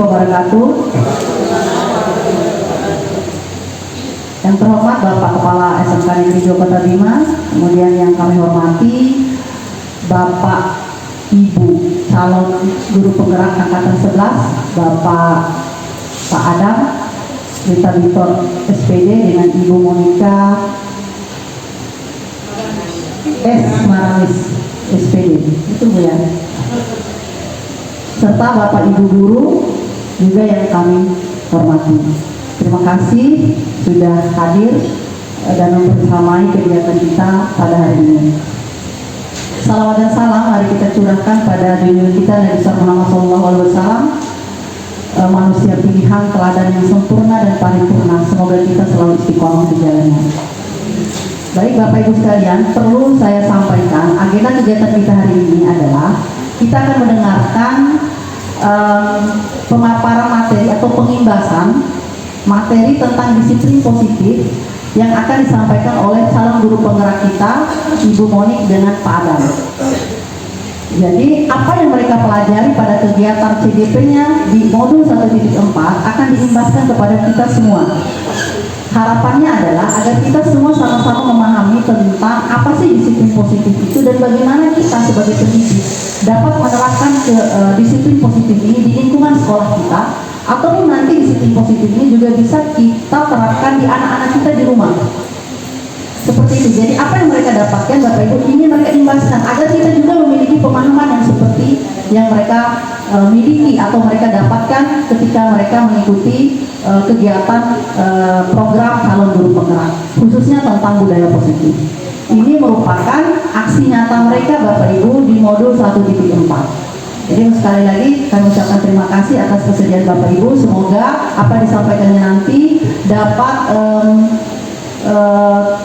wabarakatuh. Yang terhormat Bapak Kepala SMK Negeri 2 Kota Bima, kemudian yang kami hormati Bapak Ibu calon guru penggerak angkatan 11, Bapak Pak Adam, Rita Victor SPD dengan Ibu Monica S. Maramis SPD, itu Bu ya. Serta Bapak Ibu guru juga yang kami hormati. Terima kasih sudah hadir dan membersamai kegiatan kita pada hari ini. Salawat dan salam mari kita curahkan pada junjungan kita Nabi Muhammad SAW, manusia pilihan, teladan yang sempurna dan paripurna. Semoga kita selalu istiqomah di jalannya. Baik Bapak Ibu sekalian, perlu saya sampaikan agenda kegiatan kita hari ini adalah kita akan mendengarkan pemaparan materi atau pengimbasan materi tentang disiplin positif yang akan disampaikan oleh calon guru penggerak kita, Ibu Monik dengan Pak Adam. Jadi apa yang mereka pelajari pada kegiatan CGP-nya di modul 1.4 akan diimbaskan kepada kita semua. Harapannya adalah agar kita semua sama-sama memahami tentang apa sih disiplin positif itu dan bagaimana kita sebagai pendidik dapat menerapkan disiplin positif ini di lingkungan sekolah kita, atau nanti disiplin positif ini juga bisa kita terapkan di anak-anak kita di rumah. Seperti itu. Jadi apa yang mereka dapatkan Bapak Ibu ini mereka imbaskan agar kita juga memiliki pemahaman yang seperti yang mereka miliki atau mereka dapatkan ketika mereka mengikuti kegiatan program calon guru penggerak khususnya tentang budaya positif. Ini merupakan aksi nyata mereka Bapak Ibu di modul 1.4. Jadi sekali lagi kami ucapkan terima kasih atas kesediaan Bapak Ibu. Semoga apa yang disampaikannya nanti dapat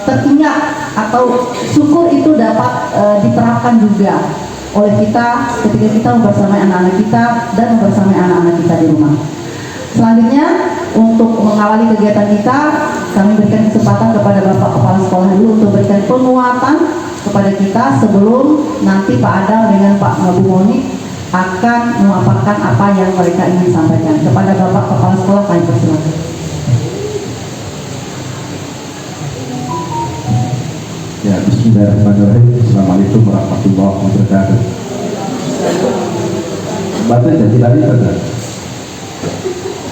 teringat atau syukur itu dapat diterapkan juga oleh kita ketika kita membersamai anak-anak kita dan membersamai anak-anak kita di rumah. Selanjutnya untuk mengawali kegiatan kita, kami berikan kesempatan kepada Bapak Kepala Sekolah dulu untuk berikan penguatan kepada kita sebelum nanti Pak Adam dengan Pak Bu Monik akan memaparkan apa yang mereka ingin sampaikan. Kepada Bapak Kepala Sekolah kami persilakan. Ya, bismillahirrahmanirrahim. Assalamualaikum warahmatullahi wabarakatuh. Baca jadi tadi saja.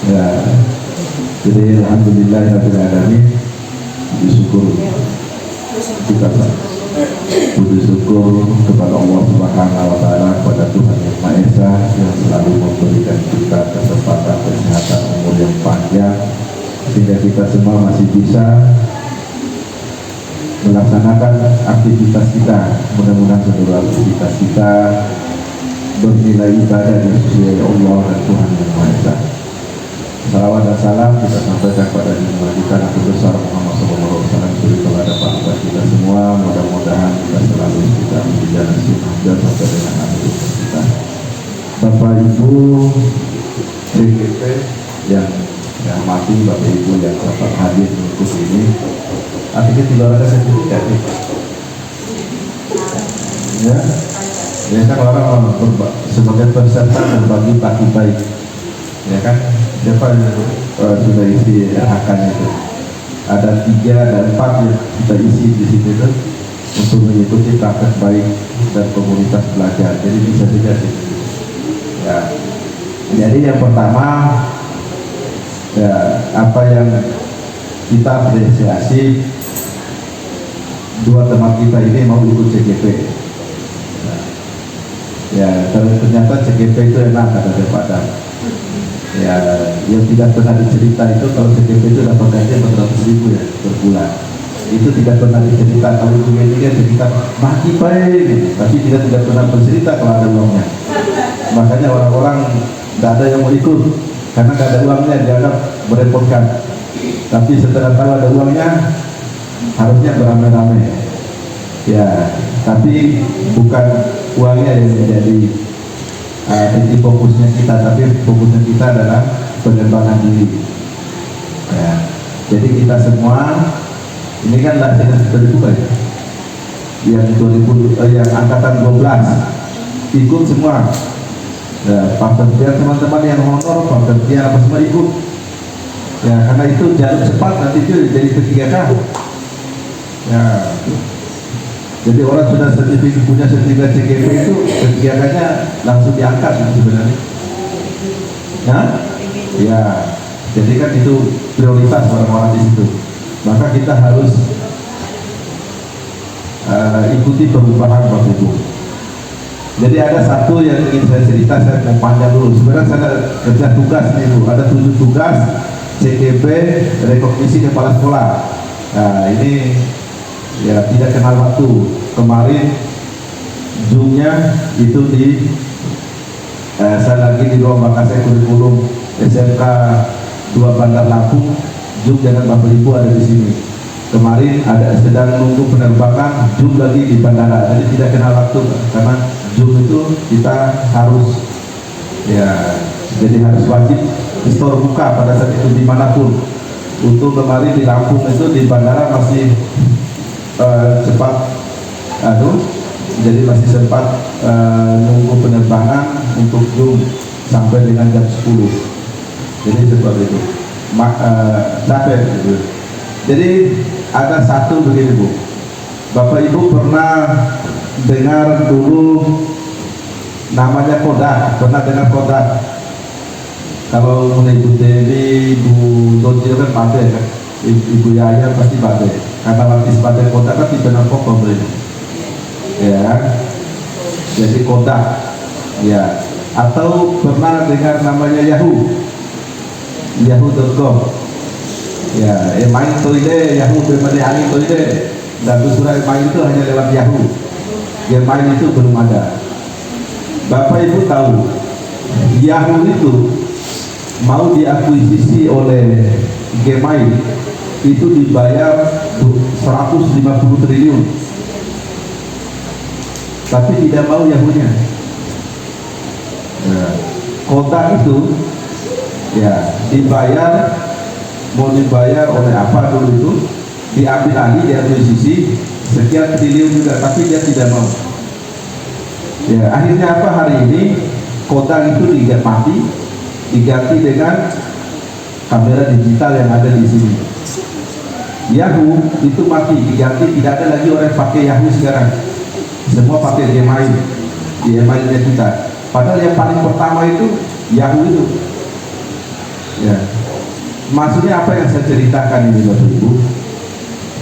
Ya, jadi alhamdulillahirabbil alamin. Disyukur kita puji syukur kepada Allah Subhanahu wa taala, kepada Tuhan Yang Maha Esa yang selalu memberikan kita kesempatan kesehatan umur yang panjang sehingga kita semua masih bisa melaksanakan aktivitas kita. Mudah-mudahan seluruh aktivitas kita bernilai ibadah yang sesuai Allah dan Tuhan Yang Maha Esa. Salawat dan salam kita sampaikan kepada junjungan kita Nabi besar Muhammad SAW, suri kepada Pak kita semua. Mudah-mudahan kita selalu kita berjalan sunnah dan sampai dengan akhir kita. Bapak Ibu CGP yang mati, Bapak Ibu yang dapat hadir untuk ini, artinya tidak ada sertifikat ya. Biasa orang sebagai peserta berbagi bagi baik, ya kan? Siapa yang sudah isi akan itu? Ada 3 dan 4 yang kita isi di situ itu untuk mengikuti praktek baik dan komunitas belajar. Jadi bisa saja sih. Ya. Jadi yang pertama, ya, apa yang kita apresiasi, 2 teman kita ini mau ikut CGP. Ya, ternyata CGP itu enak kata Pak Dan. Ya, yang tidak pernah dicerita itu kalau CGP itu dapat gaji 400.000 ya per bulan. Itu tidak pernah dicerita. Kalau ini dia cerita mati baik gitu. Tapi tidak pernah bercerita kalau ada uangnya. Makanya orang-orang tidak ada yang mau ikut karena tidak ada uangnya, dianggap merepotkan. Tapi setelah tahu ada uangnya, harusnya beramai-ramai. Ya, tapi bukan uangnya yang menjadi titik fokusnya kita, tapi fokusnya kita adalah pengembangan diri. Ya, jadi kita semua ini kan latihan sudah dibuka ya. Yang angkatan 12 ikut semua. Ya, pekerjaan teman-teman yang honor, pekerjaan apa semua ikut. Ya, karena itu jalur cepat nanti itu jadi P3K. Ya, jadi orang sudah sertifikat punya sertifikat CGP itu P3K-nya langsung diangkat sebenarnya. Nah, ya, jadi kan itu prioritas orang-orang di situ. Maka kita harus ikuti perubahan Bapak Ibu. Jadi ada satu yang ingin saya cerita, saya mau panjang dulu. Sebenarnya saya ada kerja tugas nih Bu, ada 7 tugas CGP rekognisi kepala sekolah. Nah ini ya tidak kenal waktu. Kemarin Zoom-nya itu di saya lagi di ruang Makassar kurikulum SMK 2 Bandar Lampung. Zoom dengan Bapak Ibu ada di sini. Kemarin ada sedang menunggu penerbangan, Zoom lagi di bandara, jadi tidak kenal waktu karena Zoom itu kita harus ya, jadi harus wajib store buka pada saat itu dimanapun. Untuk kemarin di Lampung itu di bandara masih cepat, jadi masih sempat nunggu penerbangan untuk Zoom sampai dengan jam 10. Jadi seperti itu. Capek gitu. Jadi ada satu begini Bu, Bapak Ibu pernah dengar dulu namanya Kodak, pernah dengar Kodak? Kalau mulai Ibu Dewi, Ibu Doji kan pakai kan, Ibu Yaya pasti pakai, karena waktu pakai Kodak kan tipe narkoba beli, ya. Jadi Kodak, ya. Atau pernah dengar namanya Yahoo, Yahoo.com. Ya, main toilet Yahoo bermana angin toilet dan surat main itu hanya lewat Yahoo. Main itu belum ada. Bapak Ibu tahu Yahoo itu mau diakuisisi oleh Gmail itu dibayar 150 triliun, tapi tidak mau Yahoo-nya. Kotak itu ya mau dibayar oleh apa dulu itu, diambil alih, diakuisisi sekian triliun juga, tapi dia tidak mau. Ya, akhirnya apa, hari ini Kodak itu diganti dengan kamera digital yang ada di sini. Yahoo itu mati, diganti, tidak ada lagi orang pakai Yahoo sekarang, semua pakai Gmail, di emailnya kita. Padahal yang paling pertama itu Yahoo itu. Ya. Maksudnya apa yang saya ceritakan ini Bapak Ibu,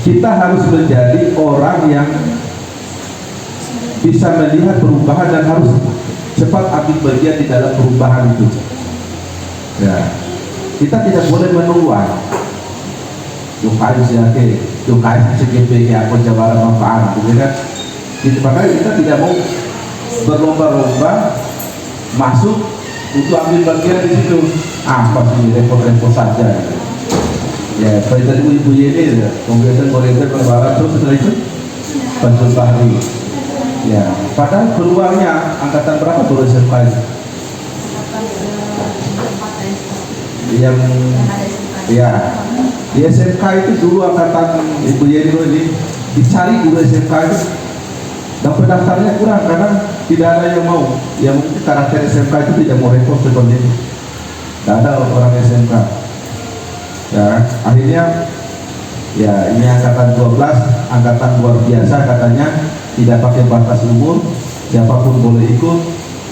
kita harus menjadi orang yang bisa melihat perubahan dan harus cepat ambil bagian di dalam perubahan itu. Ya, kita tidak boleh menunggu. Yukai siake, yukai CGP aku coba manfaat, gitu kan? Makanya kita tidak mau berlomba-lomba masuk untuk ambil bagian di situ. Apa sih repot-repot saja. Ya, seperti tadi Ibu Yeni, kemudian berbarat terus setelah itu Panjul Bahri. Ya, padahal keluarnya angkatan berapa baru SMK itu? Yang ya, di SMK itu dulu angkatan Ibu Yeni ini dicari guru SMK itu, dan pendaftarnya kurang karena tidak ada yang mau. Yang mungkin karakter SMK itu tidak mau repot seperti ini. Tidak ada orang SMK. Ya, akhirnya ya ini angkatan 12, angkatan luar biasa katanya, tidak pakai batas umur, siapapun boleh ikut.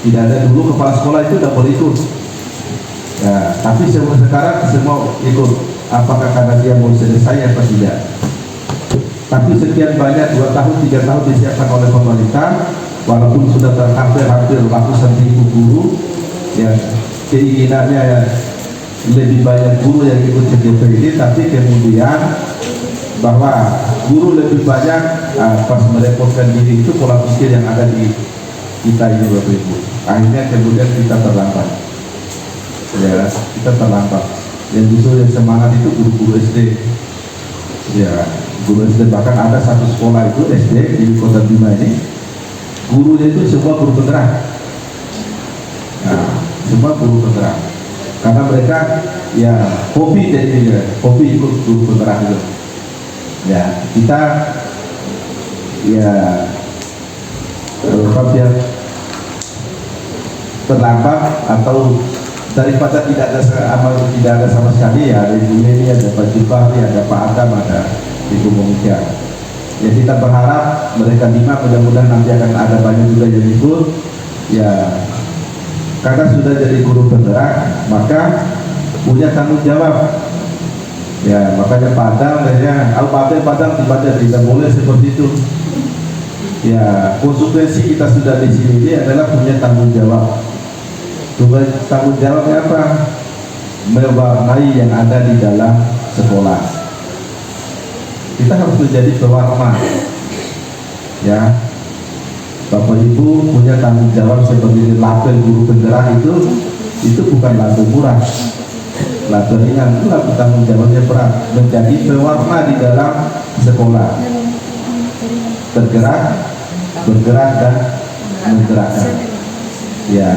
Tidak ada, dulu kepala sekolah itu tidak boleh ikut. Ya, tapi sekarang semua ikut. Apakah karena dia mau selesai apa tidak? Tapi sekian banyak 2 tahun 3 tahun disiapkan oleh pemerintah, walaupun sudah hampir ratusan ribu guru, ya keinginannya ya lebih banyak guru yang ikut CGP ini, tapi kemudian bahwa guru lebih banyak pas merepotkan diri, itu pola pikir yang ada di kita ini Bapak Ibu. Akhirnya kemudian kita terlambat. Ya, kita terlambat. Yang justru yang semangat itu guru-guru SD. Ya, guru SD, bahkan ada satu sekolah itu SD di Kota Bima ini, gurunya itu semua guru penggerak. Nah, semua guru penggerak. Karena mereka ya hobi, jadi hobi ikut guru penggerak itu. Ya, kita ya terlambat atau daripada tidak ada tidak ada sama sekali, ya ada Ibu Yeni, ada Pak Jubari, ada Pak Adam, ada Ibu Monika. Ya kita berharap mereka 5 mudah-mudahan nanti akan ada banyak juga yang ikut. Ya karena sudah jadi guru penggerak maka punya tanggung jawab. Ya makanya Padang ya Padang tidak boleh seperti itu. Ya konsekuensi kita sudah di sini ini adalah punya tanggung jawab. Tanggung jawabnya apa? Mewarnai yang ada di dalam sekolah. Kita harus menjadi pewarna. Ya, Bapak Ibu punya tanggung jawab sebagai label guru penggerak itu bukan label murah, label ringan, itu label tanggung jawabnya berat. Menjadi pewarna di dalam sekolah, bergerak dan menggerakkan. Ya.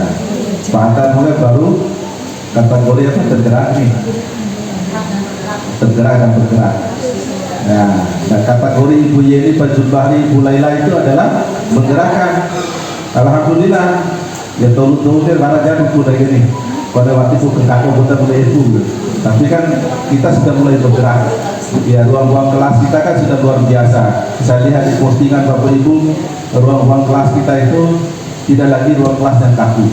Pak Atan mulai baru kategori apa tergerak nih, tergerak dan bergerak. Nah, dan kategori Ibu Yeni, Pak Jubari, Ibu Laila itu adalah menggerakkan. Alhamdulillah, ya tolong para jaduk udah gini. Pada waktu itu kakak kita mulai itu, tapi kan kita sudah mulai bergerak. Ya ruang-ruang kelas kita kan sudah luar biasa. Saya lihat di postingan Bapak Ibu, ruang-ruang kelas kita itu tidak lagi ruang kelas yang kaku.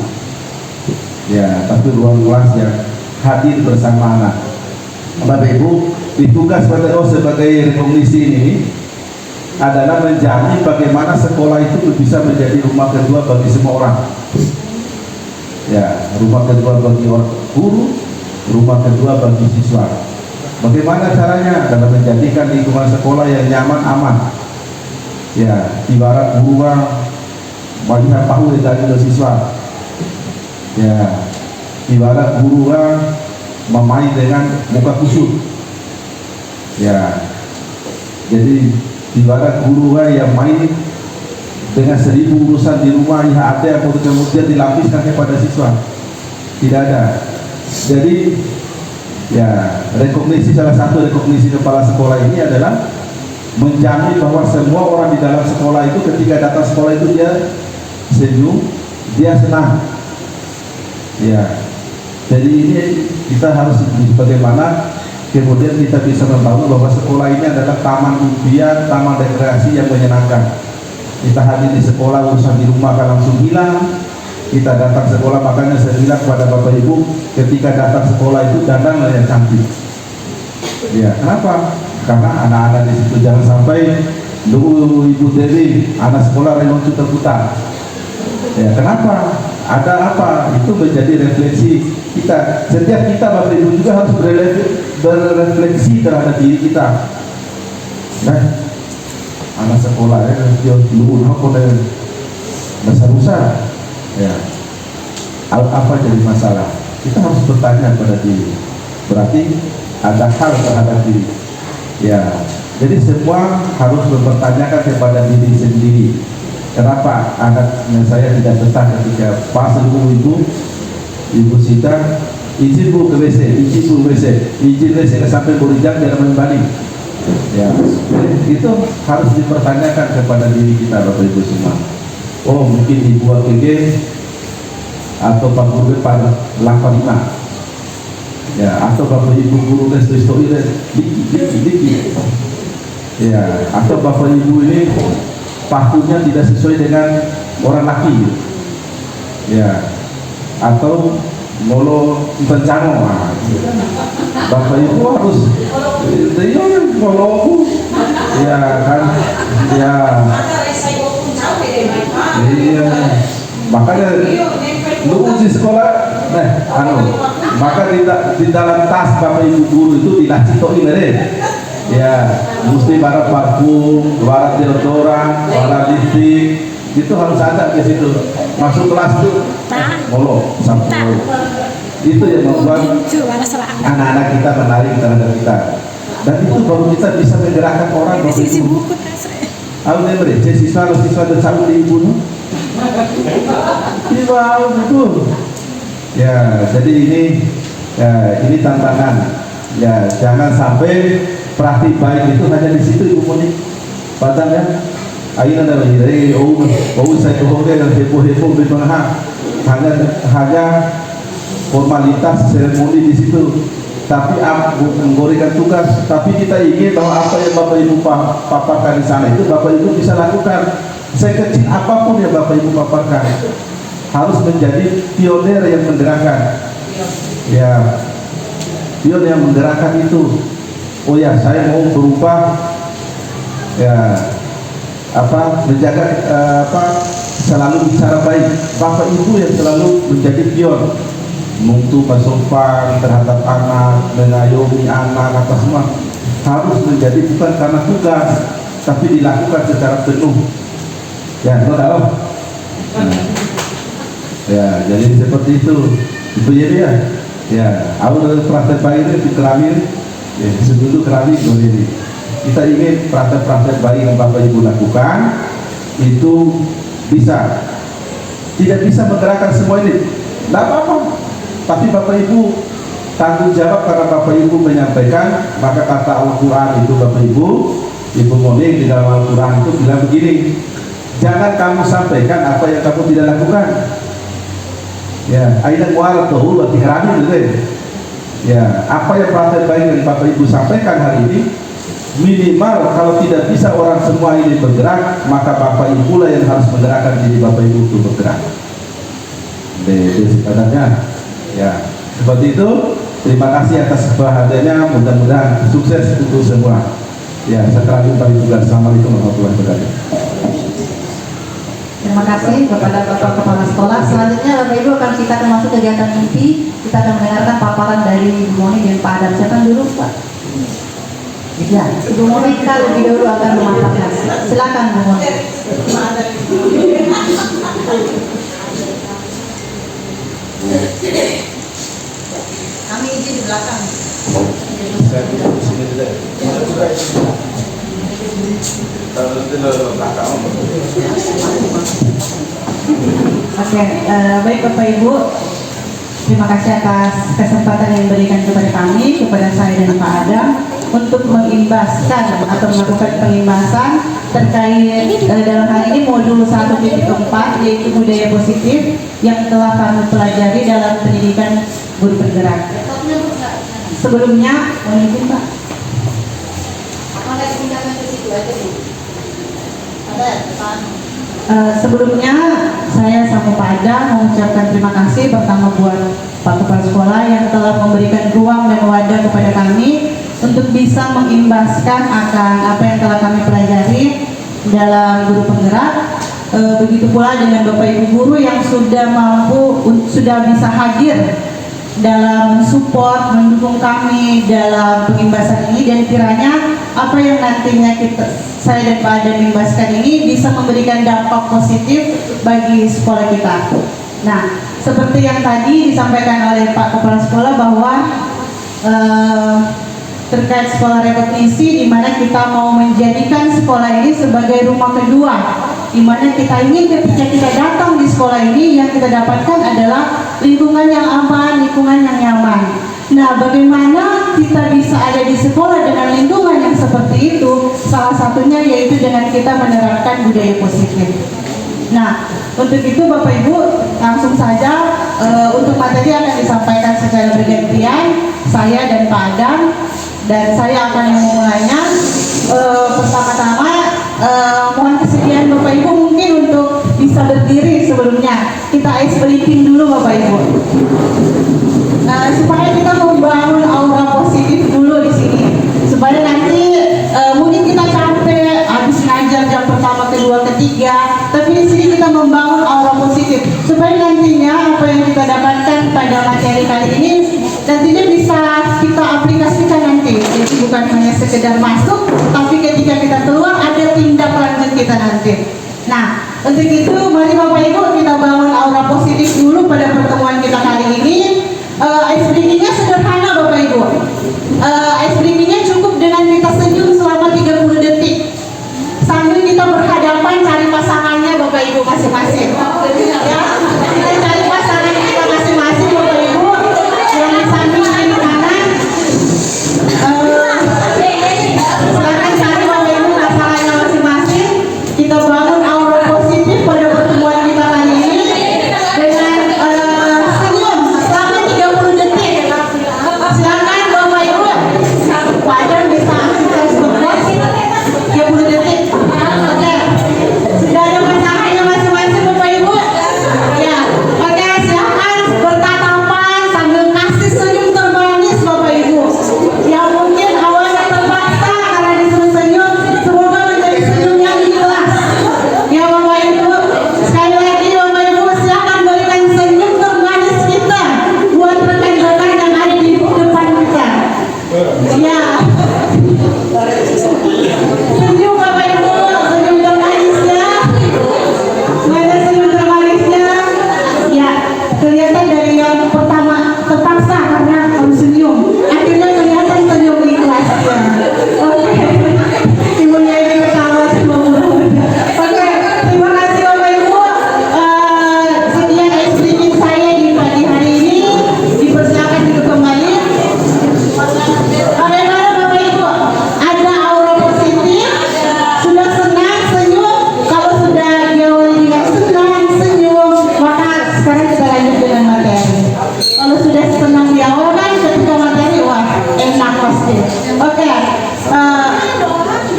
Ya, tapi ruang kelas yang hadir bersama anak. Bapak Ibu, tugas sebagai rekognisi ini adalah menjamin bagaimana sekolah itu bisa menjadi rumah kedua bagi semua orang. Ya, rumah kedua bagi orang guru, rumah kedua bagi siswa. Bagaimana caranya? Dalam menjadikan lingkungan sekolah yang nyaman, aman. Ya, ibarat guru melihat tahu dari siswa. Ya, ibarat guru memain dengan muka kusut. Ya, jadi ibarat guru yang main dengan 1000 urusan di rumah IHAT atau kemudian dilapiskan kepada siswa. Tidak ada. Jadi ya rekognisi, salah satu rekognisi kepala sekolah ini adalah menjamin bahwa semua orang di dalam sekolah itu ketika datang sekolah itu dia senyum, dia senang. Ya, jadi ini kita harus bagaimana kemudian kita bisa membangun bahwa sekolah ini adalah taman impian, taman rekreasi yang menyenangkan. Kita hadir di sekolah, urusan di rumah kan langsung hilang. Kita datang sekolah, makanya saya bilang kepada Bapak Ibu, ketika datang sekolah itu dandanlah yang cantik. Ya, kenapa? Karena anak-anak di situ jangan sampai dulu Ibu Dewi, anak sekolah remontu terputar. Ya, kenapa? Ada apa? Itu menjadi refleksi kita. Setiap kita Bapak Ibu juga harus berefleksi terhadap diri kita. Nah, anak sekolah dia dulu apa dan besar-besar. Ya, apa jadi masalah? Kita harus bertanya pada diri. Berarti ada hal terhadap diri. Ya, jadi semua harus mempertanyakan kepada diri sendiri. Kenapa anaknya saya tidak betah ketika pas ibu Sita izin bu ke WC, izin WC sampai berijak jangan kembali. Ya, itu harus dipertanyakan kepada diri kita Bapak Ibu semua. Oh mungkin ibu AKG atau Pak Guru pada 85. Ya, atau Bapak Ibu guru histori dikit. Ya, atau Bapak Ibu ini pakunya tidak sesuai dengan orang laki. Ya, atau molo bencana. Bapak Ibu harus molo. Ya kan, ya. Iya, makanya lu di sekolah, maka di dalam tas Bapak Ibu guru itu dilacitoin deh. Ya, mesti barat parfum, barat deodoran, barat lipstik, itu harus ada di situ. Masuk kelas itu, molo, sampo. Itu yang membuat anak-anak kita menarik terhadap kita. Dan itu baru kita bisa menggerakkan orang. Aku memberi siswa tersambut di ibu. Iya, betul. Ya, jadi ini tantangan. Ya, jangan sampai praktik baik itu hanya di situ Ibu Monik. Padahal ya, ayo ada lagi. Saya tuh dan heboh di tengah. hanya formalitas seremoni di situ, tapi memberikan tugas. Tapi kita ingin bahwa apa yang Bapak Ibu paparkan di sana itu Bapak Ibu bisa lakukan. Sekecil apapun yang Bapak Ibu paparkan harus menjadi pionir yang menggerakkan. Ya, pionir yang menggerakkan itu. Oh ya, saya mau berubah. Ya, menjaga selalu bicara baik. Bapak Ibu yang selalu menjadi pion untuk bersopan terhadap anak, mengayomi anak, apa semua harus menjadi bukan karena tugas, tapi dilakukan secara penuh. Ya, tahu? Ya, jadi seperti itu. Itu ya. Ya, awal praktek baik itu di keramik. Ya, sebelum keramik ini. Kita ingin praktek-praktek baik yang Bapak Ibu lakukan itu tidak bisa menggerakkan semua ini. Tidak apa-apa. Tapi Bapak Ibu tanggung jawab karena Bapak Ibu menyampaikan. Maka kata Al-Quran itu Bapak Ibu Monik di dalam Al-Quran itu bilang begini, jangan kamu sampaikan apa yang kamu tidak lakukan. Ya, aina mu'alatuhu wa tihrami gitu. Ya, apa yang praktek baik yang Bapak Ibu sampaikan hari ini, minimal kalau tidak bisa orang semua ini bergerak, maka Bapak Ibu lah yang harus menggerakkan diri Bapak Ibu untuk bergerak. Itu sebenarnya. Ya, seperti itu. Terima kasih atas perhatiannya. Mudah-mudahan sukses untuk semua. Ya, setelah jumpa juga. Assalamualaikum warahmatullahi wabarakatuh. Terima kasih kepada Bapak Kepala Sekolah. Selanjutnya Bapak Ibu akan kita masuk kegiatan inti. Kita akan mendengarkan paparan dari Ibu Moni dan Pak Adam. Siapa dulu, Pak? Ya, Ibu Monika lebih dulu akan memantapkan. Silakan Bu Monika. Kami izin di belakang. Saya duduk di sini dulu. Oke, baik Bapak Ibu, terima kasih atas kesempatan yang diberikan kepada kami, kepada saya dan Pak Adam untuk mengimbaskan atau melakukan pengimbasan terkait dalam hal ini modul 1.4 yaitu budaya positif yang telah kami pelajari dalam pendidikan guru penggerak. Sebelumnya, mohon izin Pak. Sebelumnya saya sama Pak Adam mengucapkan terima kasih pertama buat Pak Kepala Sekolah yang telah memberikan ruang dan wadah kepada kami untuk bisa mengimbaskan akan apa yang telah kami pelajari dalam guru penggerak. Begitu pula dengan Bapak Ibu guru yang sudah bisa hadir dalam support, mendukung kami dalam pengimbasan ini, dan kiranya apa yang nantinya saya dan Pak Adam imbaskan ini bisa memberikan dampak positif bagi sekolah kita. Nah, seperti yang tadi disampaikan oleh Pak Kepala Sekolah bahwa terkait sekolah rekognisi, di mana kita mau menjadikan sekolah ini sebagai rumah kedua, di mana kita ingin ketika kita datang di sekolah ini yang kita dapatkan adalah lingkungan yang aman, lingkungan yang nyaman. Nah, bagaimana kita bisa ada di sekolah dengan lingkungan yang seperti itu? Salah satunya yaitu dengan kita menerapkan budaya positif. Nah, untuk itu Bapak Ibu langsung saja untuk materi akan disampaikan secara bergantian, saya dan Pak Adam, dan saya akan memulainya. Pertama-tama mohon kesediaan Bapak Ibu mungkin untuk bisa berdiri sebelumnya. Kita ice breathing dulu Bapak Ibu. Supaya kita membangun aura positif dulu di sini. Supaya nanti mungkin kita capek habis ngajar jam pertama, kedua, ketiga, tapi di sini kita membangun aura positif supaya nantinya apa yang kita dapatkan pada materi kali ini nantinya bisa kita aplikasikan nanti. Jadi bukan hanya sekedar masuk, tapi ketika kita keluar ada tindak lanjut kita nanti. Nah, untuk itu mari Bapak Ibu kita bangun aura positif dulu pada pertemuan kita kali ini. Ice breathing-nya sederhana Bapak Ibu. Ice breathing-nya cukup dengan kita senyum selama 30 detik sambil kita berhadapan cari pasangannya Bapak Ibu masing-masing. Ya, kita cari pasangan kita masing-masing Bapak Ibu yang di samping kiri kanan. Silakan cari Bapak Ibu pasangannya masing-masing. Kita bangun aura positif pada pertemuan kita kali ini dengan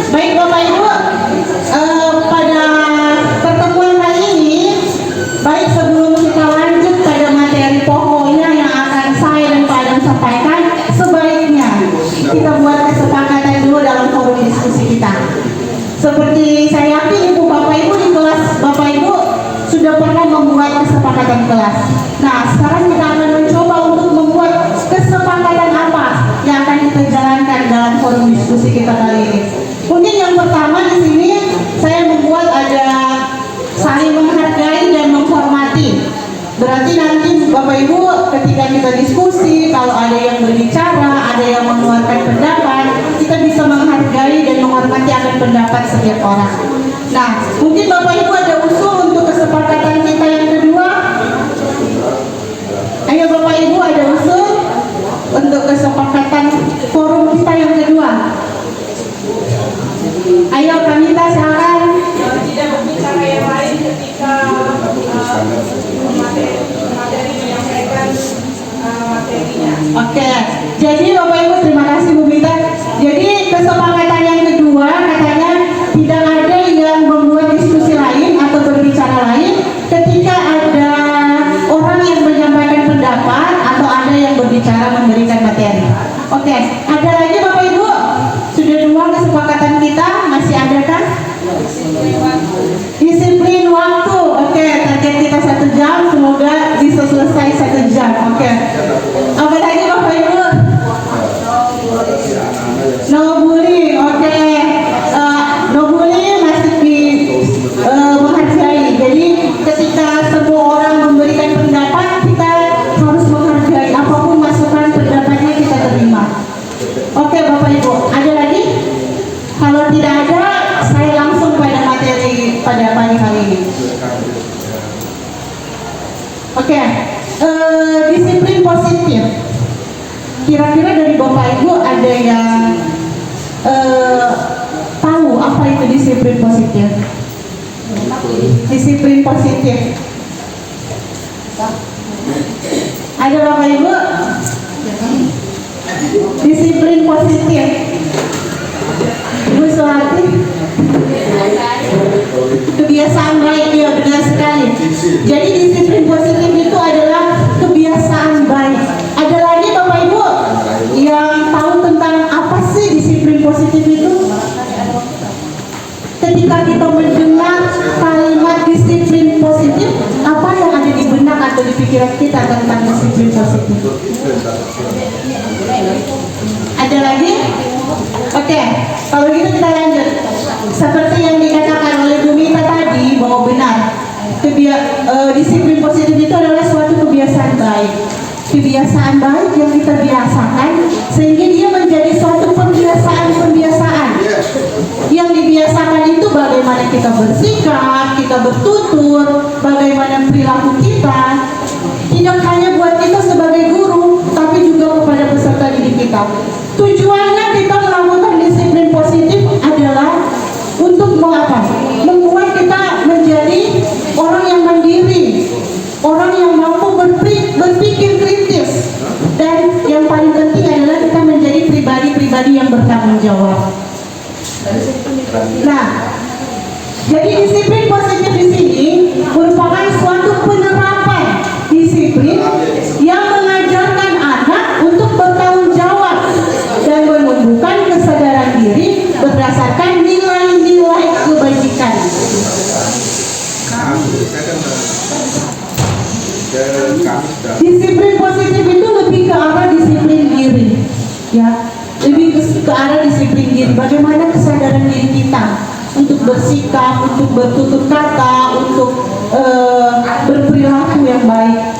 Baik Bapak Ibu, pada pertemuan kali ini, baik sebelum kita lanjut pada materi pokoknya yang akan saya dan Pak Adam sampaikan, sebaiknya kita buat kesepakatan dulu dalam forum diskusi kita. Seperti saya yakin Ibu Bapak Ibu di kelas Bapak Ibu sudah pernah membuat kesepakatan kelas. Nah, sekarang kita akan mencoba untuk membuat kesepakatan apa yang akan kita jalankan dalam forum diskusi kita kali ini. Mungkin yang pertama di sini saya membuat ada saling menghargai dan menghormati. Berarti nanti Bapak Ibu ketika kita diskusi, kalau ada yang berbicara, ada yang mengeluarkan pendapat, kita bisa menghargai dan menghormati akan pendapat setiap orang. Nah, mungkin Bapak Ibu ada usul untuk kesepakatan kita yang kedua. Ayo Bapak Ibu ada usul untuk kesepakatan forum kita yang kedua. Ayo Kamita silakan. Tidak berbicara yang lain ketika materi menyampaikan materinya. Oke, jadi Bapak Ibu terima kasih Bu Mita. Jadi kesepakatan yang kedua katanya tidak ada yang membuat diskusi lain atau berbicara lain ketika ada orang yang menyampaikan pendapat atau ada yang berbicara memberikan materi. Oke, ada lagi Bapak Ibu? Sudah dua kesepakatan kita, masih ada kan? Disiplin waktu. Oke, target kita 1 jam, semoga bisa selesai 1 jam. Oke. Apa lagi Bapak Ibu? No bully. Oke. No bully masih menghargai. Jadi ketika semua orang memberikan pendapat, kita harus menghargai apapun masukan pendapatnya kita terima. Oke Bapak Ibu, ada lagi? Kalau tidak ada, saya langsung pada materi pada pagi hari ini. Oke, disiplin positif. Kira-kira dari Bapak Ibu ada yang tahu apa itu disiplin positif? Disiplin positif. Ada Bapak Ibu? Disiplin positif. Ibu Suharti, kebiasaan baik, ya benar sekali. Jadi disiplin positif itu adalah kebiasaan baik. Ada lagi Bapak Ibu yang tahu tentang apa sih disiplin positif itu? Ketika kita mendengar kalimat disiplin positif, apa yang ada di benak atau di pikiran kita tentang disiplin positif? Ada lagi? Oke, kalau gitu kita lanjut. Seperti yang dikatakan oleh Bu Mita tadi, bahwa benar disiplin positif itu adalah suatu kebiasaan baik. Kebiasaan baik yang kita biasakan sehingga dia menjadi suatu pembiasaan. Yang dibiasakan itu bagaimana kita bersikap, kita bertutur, bagaimana perilaku kita. Tidak hanya buat kita sebagai guru, tapi juga kepada peserta didik kita. Tujuannya kita melakukan disiplin positif adalah untuk membuat kita menjadi orang yang mandiri, orang yang mampu berpikir kritis, dan yang paling penting adalah kita menjadi pribadi-pribadi yang bertanggung jawab. Nah, jadi disiplin positif di sini merupakan suatu penerapan disiplin yang mengajarkan anak untuk bertanggung jawab dan menumbuhkan kesadaran diri berdasarkan nilai-nilai kebajikan. Disiplin positif itu lebih ke arah disiplin diri, ya, lebih ke arah disiplin diri. Bagaimana kesadaran diri kita untuk bersikap, untuk bertutur kata, untuk berperilaku yang baik.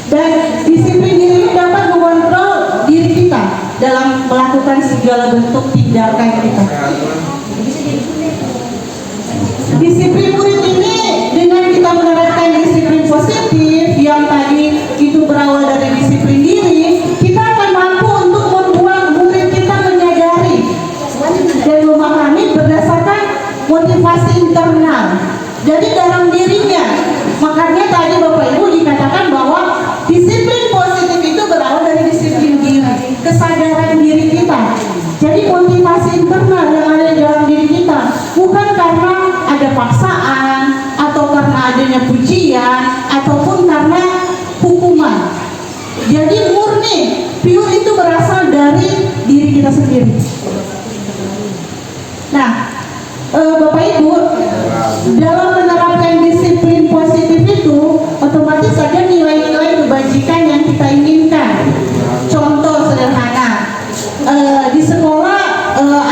Dan disiplin diri ini dapat mengontrol diri kita dalam melakukan segala bentuk tindakan kita. Disiplin murid ini dengan kita menerapkan disiplin positif yang tadi itu berawal dari disiplin diri, kita akan mampu untuk membuat murid kita menyadari dan memahami berdasarkan motivasi internal dari dalam dirinya. Makanya tadi Bapak Ibu dikatakan bahwa disiplin positif itu berawal dari disiplin diri, kesadaran diri kita. Jadi motivasi paksaan, atau karena adanya pujian, ataupun karena hukuman. Jadi murni, pure itu berasal dari diri kita sendiri. Nah, Bapak Ibu, dalam menerapkan disiplin positif itu, otomatis ada nilai-nilai kebajikan yang kita inginkan. Contoh sederhana, di sekolah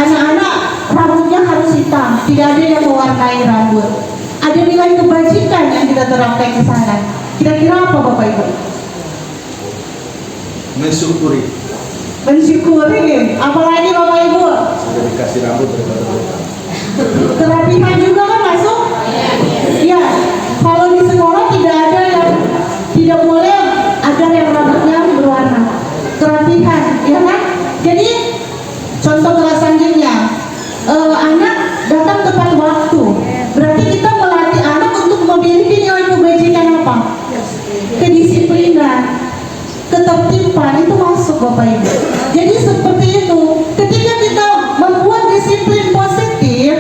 anak-anak rambutnya harus hitam, tidak ada yang mewarnai rambut. Ada nilai kebajikan yang kita terapkan ke sana. Kira-kira apa Bapak Ibu? Mensyukuri. Mensyukuri. Apalagi Bapak Ibu? Sudah dikasih rambut daripada mereka. Kerapihan juga kan masuk? Iya. Kalau di sekolah tidak ada yang tidak boleh ada yang rambutnya berwarna. Kerapihan, ya kan? Jadi contoh kelas selanjutnya, anak datang tepat waktu. Berarti kita melatih anak untuk memiliki nilai kebajikan apa? Kedisiplinan, ketertiban, itu masuk Bapak Ibu. Jadi seperti itu. Ketika kita membuat disiplin positif,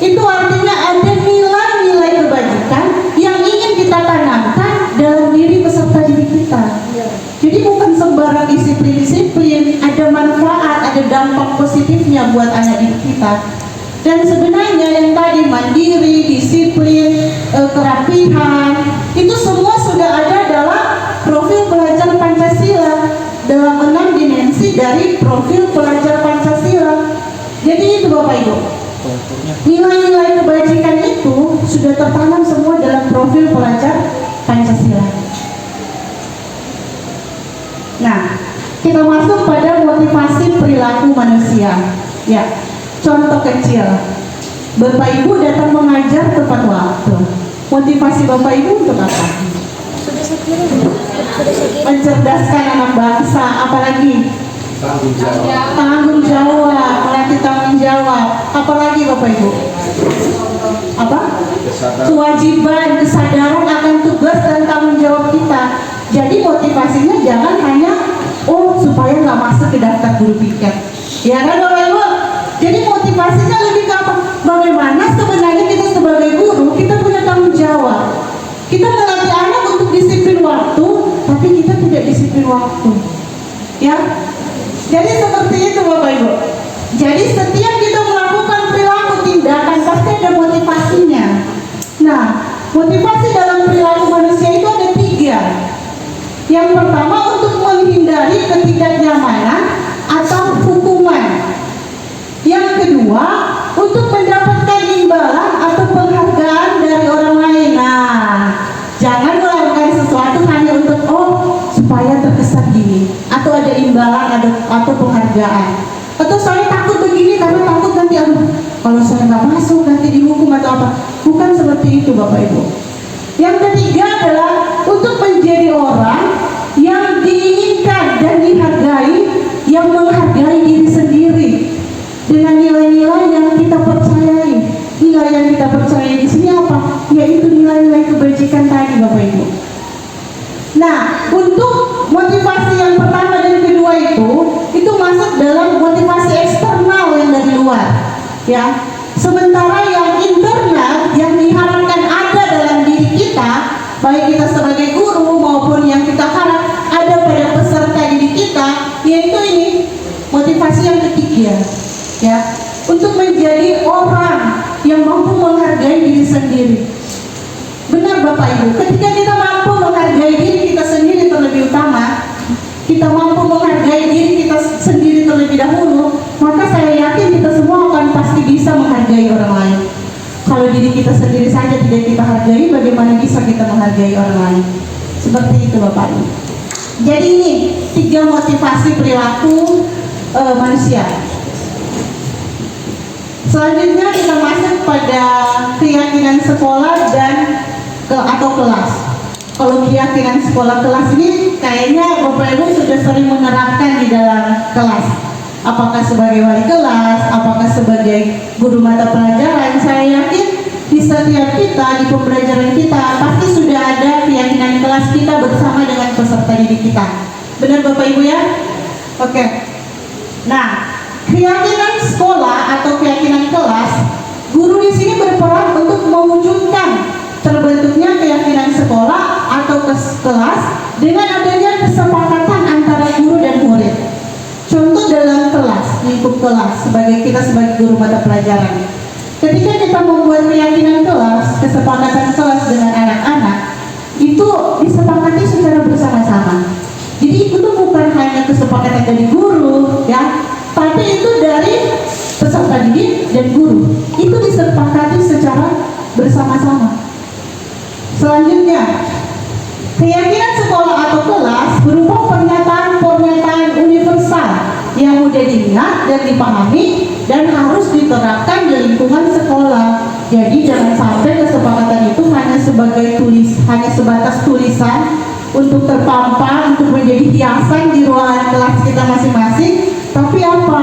itu artinya ada nilai-nilai kebajikan yang ingin kita tanamkan dalam diri peserta didik kita. Jadi bukan sembarang disiplin-disiplin, ada manfaat, ada dampak positifnya buat anak didik kita. Dan sebenarnya yang tadi mandiri, disiplin, kerapihan, itu semua sudah ada dalam profil pelajar Pancasila, dalam 6 dimensi dari profil pelajar Pancasila. Jadi itu Bapak Ibu, nilai-nilai kebajikan itu sudah tertanam semua dalam profil pelajar Pancasila. Nah, kita masuk pada motivasi perilaku manusia. Ya, contoh kecil, Bapak Ibu datang mengajar tepat waktu. Motivasi Bapak Ibu untuk apa? Mencerdaskan anak bangsa, apalagi? Tanggung jawab, melatih tanggung jawab. Apalagi Bapak Ibu? Apa? Kewajiban, kesadaran akan tugas dan tanggung jawab kita. Jadi motivasinya jangan hanya supaya nggak masuk ke daftar guru piket, ya kan Bapak Ibu? Jadi motivasinya lebih ke apa? Bagaimana sebenarnya kita sebagai guru kita punya tanggung jawab. Kita melatih anak untuk disiplin waktu, tapi kita tidak disiplin waktu, ya. Jadi seperti itu Bapak Ibu. Jadi setiap kita melakukan perilaku tindakan pasti ada motivasinya. Nah, motivasi dalam perilaku manusia itu ada 3. Yang pertama untuk menghindari ketidaknyamanan atau hukuman. Yang kedua untuk mendapatkan imbalan atau penghargaan dari orang lain. Nah, jangan melakukan sesuatu hanya untuk supaya terkesan gini, atau ada imbalan atau penghargaan, atau saya takut begini karena takut nanti kalau saya nggak masuk nanti dihukum atau apa. Bukan seperti itu Bapak Ibu. Yang ketiga adalah untuk menjadi orang yang diinginkan dan dihargai, yang menghargai diri sendiri dengan nilai-nilai yang kita percayai. Nilai yang kita percayai di sini apa? Yaitu nilai-nilai kebajikan tadi Bapak Ibu. Nah, untuk motivasi yang pertama dan kedua itu masuk dalam motivasi eksternal yang dari luar, ya. Sementara yang internal yang diharapkan ada dalam diri kita, baik kita sebagai guru maupun yang kita harap ada pada peserta didik kita, yaitu ini motivasi yang ketiga, ya, untuk menjadi orang yang mampu menghargai diri sendiri. Benar Bapak Ibu, ketika kita mampu menghargai diri kita sendiri terlebih utama, kita mampu menghargai diri kita sendiri terlebih dahulu, maka saya yakin kita semua akan pasti bisa menghargai orang lain. Kalau diri kita sendiri saja tidak kita hargai, bagaimana bisa kita menghargai orang lain? Seperti itu Bapak Ibu. Jadi ini 3 motivasi perilaku manusia. Selanjutnya kita masuk pada keyakinan sekolah dan atau kelas. Kalau keyakinan sekolah kelas ini kayaknya Bapak Ibu sudah sering menerapkan di dalam kelas. Apakah sebagai wali kelas, apakah sebagai guru mata pelajaran, saya yakin di setiap kita, di pembelajaran kita pasti sudah ada keyakinan kelas kita bersama dengan peserta didik kita. Benar Bapak Ibu ya? Oke. Nah, keyakinan sekolah atau keyakinan kelas, guru di sini berperan untuk kelas sebagai guru mata pelajaran. Ketika kita membuat keyakinan kelas, kesepakatan kelas dengan anak-anak, itu disepakati secara bersama-sama. Jadi itu bukan hanya kesepakatan dari guru, ya, tapi itu dari peserta didik dan guru. Itu disepakati secara bersama-sama. Selanjutnya, keyakinan sekolah atau kelas berupa pernyataan universal yang mudah diingat dan dipahami dan harus diterapkan di lingkungan sekolah. Jadi jangan sampai kesepakatan itu hanya sebatas tulisan untuk terpampang, untuk menjadi hiasan di ruangan kelas kita masing-masing. Tapi apa?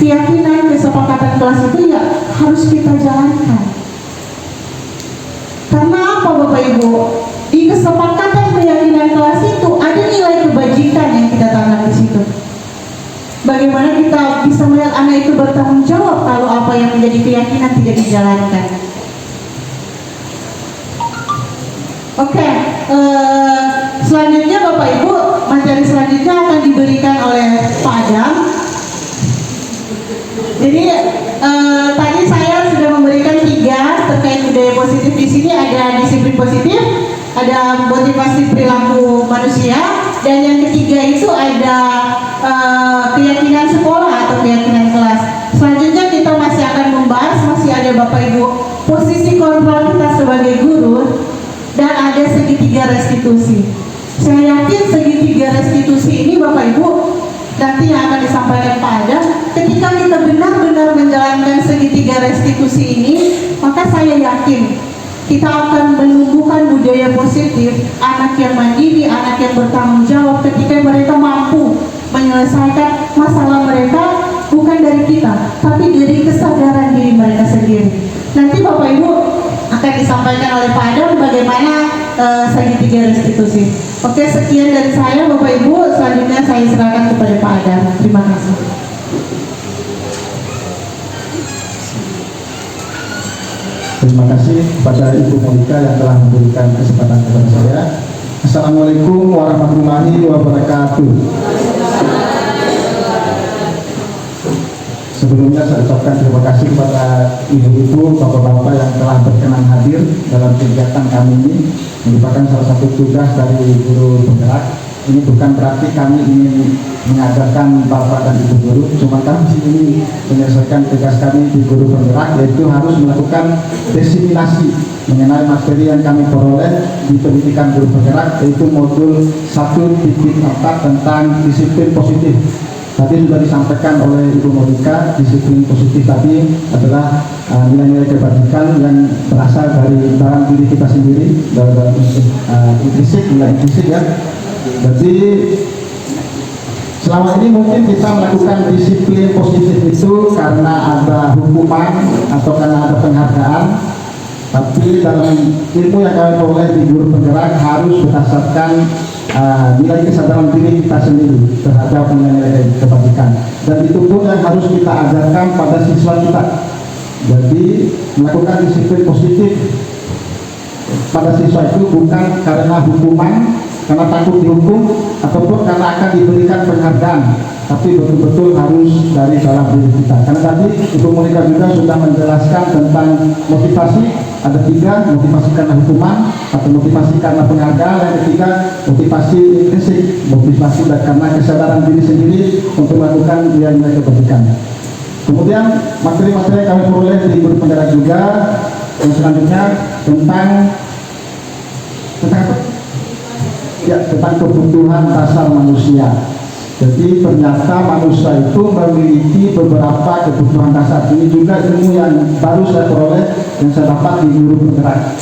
Keyakinan kesepakatan kelas itu ya harus kita jalankan. Karena apa Bapak Ibu? Di kesepakatan keyakinan kelas itu ada nilai kebajikan yang kita tanam di situ. Bagaimana kita bisa melihat anak itu bertanggung jawab kalau apa yang menjadi keyakinan tidak dijalankan. Oke, selanjutnya Bapak Ibu, materi selanjutnya akan diberikan oleh Pak Adam. Jadi tadi saya sudah memberikan 3 terkait budaya positif. Di sini ada disiplin positif, ada motivasi perilaku manusia, dan yang ketiga itu ada keyakinan sekolah atau keyakinan kelas. Selanjutnya kita masih akan membahas, masih ada Bapak Ibu, posisi kontrol kita sebagai guru, dan ada segitiga restitusi. Saya yakin segitiga restitusi ini Bapak Ibu nanti yang akan disampaikan Pak Adam, ketika kita benar-benar menjalankan segitiga restitusi ini, maka saya yakin kita akan menumbuhkan budaya positif, anak yang mandiri, anak yang bertanggung jawab ketika mereka mampu menyelesaikan masalah mereka bukan dari kita, tapi dari kesadaran diri mereka sendiri. Nanti Bapak Ibu akan disampaikan oleh Pak Adam bagaimana segitiga restitusi. Oke, sekian dari saya Bapak Ibu, selanjutnya saya serahkan kepada Pak Adam. Terima kasih. Terima kasih kepada Ibu Monika yang telah memberikan kesempatan kepada saya. Assalamualaikum warahmatullahi wabarakatuh. Sebelumnya saya ucapkan terima kasih kepada ibu-ibu, bapak-bapak yang telah berkenan hadir dalam kegiatan kami ini. Merupakan salah satu tugas dari guru penggerak. Ini bukan berarti kami ingin mengajarkan bapak dan ibu guru, cuma kami ini menyelesaikan tugas kami di guru penggerak, yaitu harus melakukan diseminasi mengenai materi yang kami peroleh di pendidikan guru penggerak, yaitu modul 1.4 tentang disiplin positif. Tadi sudah disampaikan oleh Ibu Monika, disiplin positif tadi adalah nilai-nilai kebajikan yang berasal dari dalam diri kita sendiri, dari intrinsik, nilai intrinsik ya. Jadi selama ini mungkin kita melakukan disiplin positif itu karena ada hukuman atau karena ada penghargaan. Tapi dalam ilmu yang kami peroleh di guru penggerak harus berdasarkan nilai kesadaran diri kita sendiri terhadap nilai kebajikan, dan itu pun yang harus kita ajarkan pada siswa kita. Jadi melakukan disiplin positif pada siswa itu bukan karena hukuman, karena takut dihukum, ataupun karena akan diberikan penghargaan, tapi betul-betul harus dari dalam diri kita. Karena tadi Ibu Monika juga sudah menjelaskan tentang motivasi. Ada 3, motivasi karena hukuman, atau motivasi karena penghargaan, yang ketiga motivasi intrinsik, motivasi karena kesadaran diri sendiri untuk melakukan nilai-nilai kebajikan. Kemudian materi-materi yang kami peroleh di guru penggerak juga yang selanjutnya tentang kebutuhan dasar manusia. Jadi ternyata manusia itu memiliki beberapa kebutuhan dasar. Ini juga ilmu yang baru saya peroleh, yang saya dapat di guru penggerak.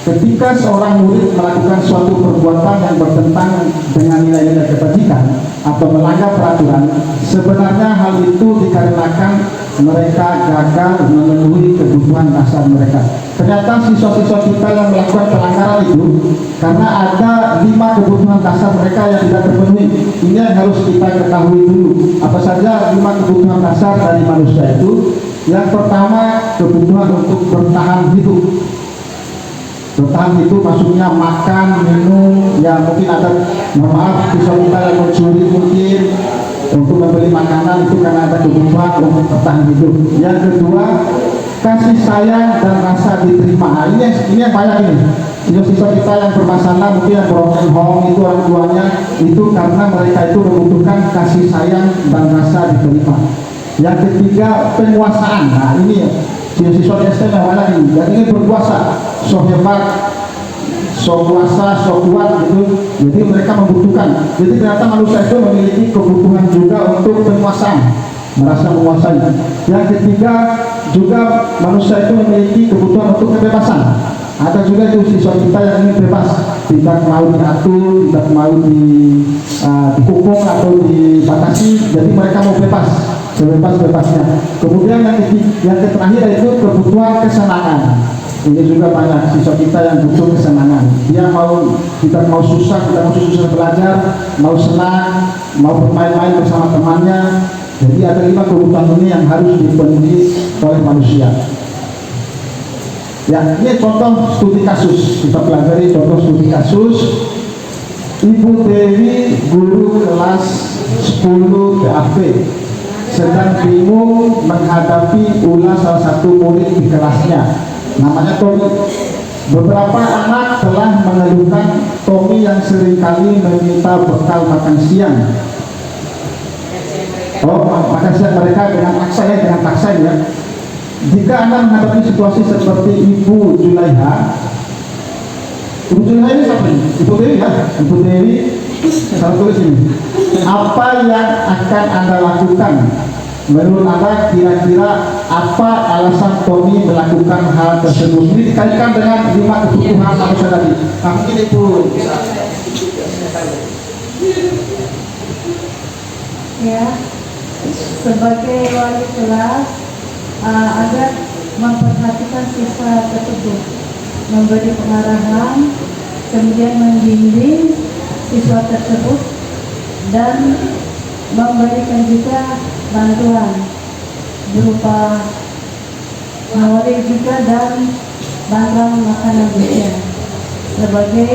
Ketika seorang murid melakukan suatu perbuatan yang bertentangan dengan nilai-nilai kebajikan atau melanggar peraturan, sebenarnya hal itu dikarenakan mereka gagal memenuhi kebutuhan dasar mereka. Ternyata siswa-siswa kita yang melakukan pelanggaran itu karena ada 5 kebutuhan dasar mereka yang tidak terpenuhi. Ini yang harus kita ketahui dulu. Apa saja 5 kebutuhan dasar dari manusia itu? Yang pertama, kebutuhan untuk bertahan hidup. Bertahan itu maksudnya makan, minum, ya mungkin ada, mohon maaf, siswa kita yang mencuri mungkin, untuk membeli makanan itu karena ada kebutuhan untuk bertahan hidup. Yang kedua, kasih sayang dan rasa diterima. Nah, ini yang banyak ini. Siswa kita yang bermasalah, mungkin yang broken home itu orang tuanya itu karena mereka itu membutuhkan kasih sayang dan rasa diterima. Yang ketiga, penguasaan. Nah ini siswa SD yang banyak ini. Dan ini berkuasa, so hebat, so kuasa, so kuat gitu. Jadi mereka membutuhkan. Jadi ternyata manusia itu memiliki kebutuhan juga untuk penguasaan, merasa menguasai. Yang ketiga juga manusia itu memiliki kebutuhan untuk kebebasan. Ada juga itu siswa kita yang ingin bebas, tidak mau diatur, tidak mau dikukung atau dibatasi. Jadi mereka mau bebas, sebebas-bebasnya. Kemudian yang terakhir itu kebutuhan kesenangan. Ini juga banyak siswa kita yang butuh kesenangan. Dia tidak mau susah belajar, mau senang, mau bermain-main bersama temannya. Jadi ada 5 kebutuhan ini yang harus dipenuhi oleh manusia. Ya, ini contoh studi kasus. Kita pelajari contoh studi kasus. Ibu Dewi, guru kelas 10 BAP, sedang bingung menghadapi ulah salah satu murid di kelasnya. Namanya Tommy. Beberapa anak telah mengeluhkan Tommy yang seringkali meminta bekal makan siang. Makan siang mereka dengan paksa ya. Jika Anda menghadapi situasi seperti Ibu Julaiha ini siapa ini? Ibu Dewi ya? Ibu Dewi, saya tulis ini. Apa yang akan Anda lakukan? Menurut Anda kira-kira apa alasan Tommy melakukan hal tersebut? Ini dikaitkan dengan 5 kebutuhan manusia tadi. Nah, mungkin Ibu bisa. Ya, sebagai wali kelas agar memperhatikan siswa tersebut, memberi pengarahan, kemudian membimbing siswa tersebut, dan memberikan juga bantuan berupa moral juga dan bantuan makanan juga sebagai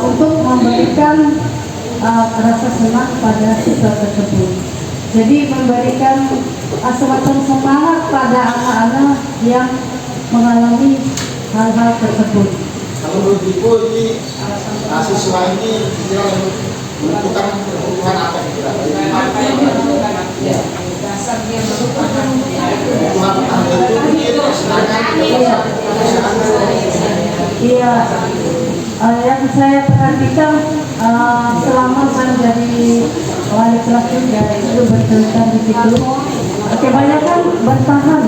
untuk memberikan rasa senang pada siswa tersebut. Jadi memberikan semacam semangat pada anak-anak yang mengalami hal-hal tersebut. Kalau menurut Ibu ini siswa ini membutuhkan kebutuhan apa kira-kira? Iya, yang saya perhatikan selama saya jadi wali kelas juga itu bercerita di situ, kebanyakan bertahan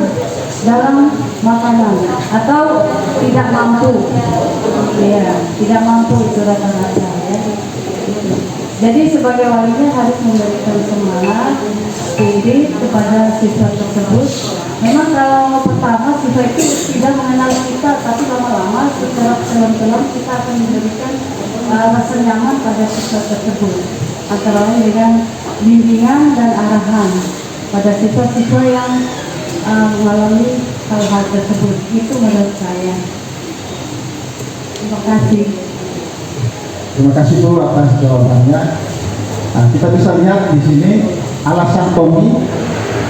dalam makanan atau tidak mampu. Iya, tidak mampu itu rata-rata ya. Jadi sebagai walinya harus memberikan semangat, spirit kepada siswa tersebut. Memang kalau pertama siswa itu tidak mengenal kita, tapi lama-lama secara pelan-pelan kita akan memberikan rasa nyaman pada siswa tersebut. Antara lain dengan bimbingan dan arahan pada siswa-siswa yang mengalami hal-hal tersebut. Itu menurut saya. Terima kasih. Terima kasih Bu atas jawabannya. Nah, kita bisa lihat di sini alasan Tommy.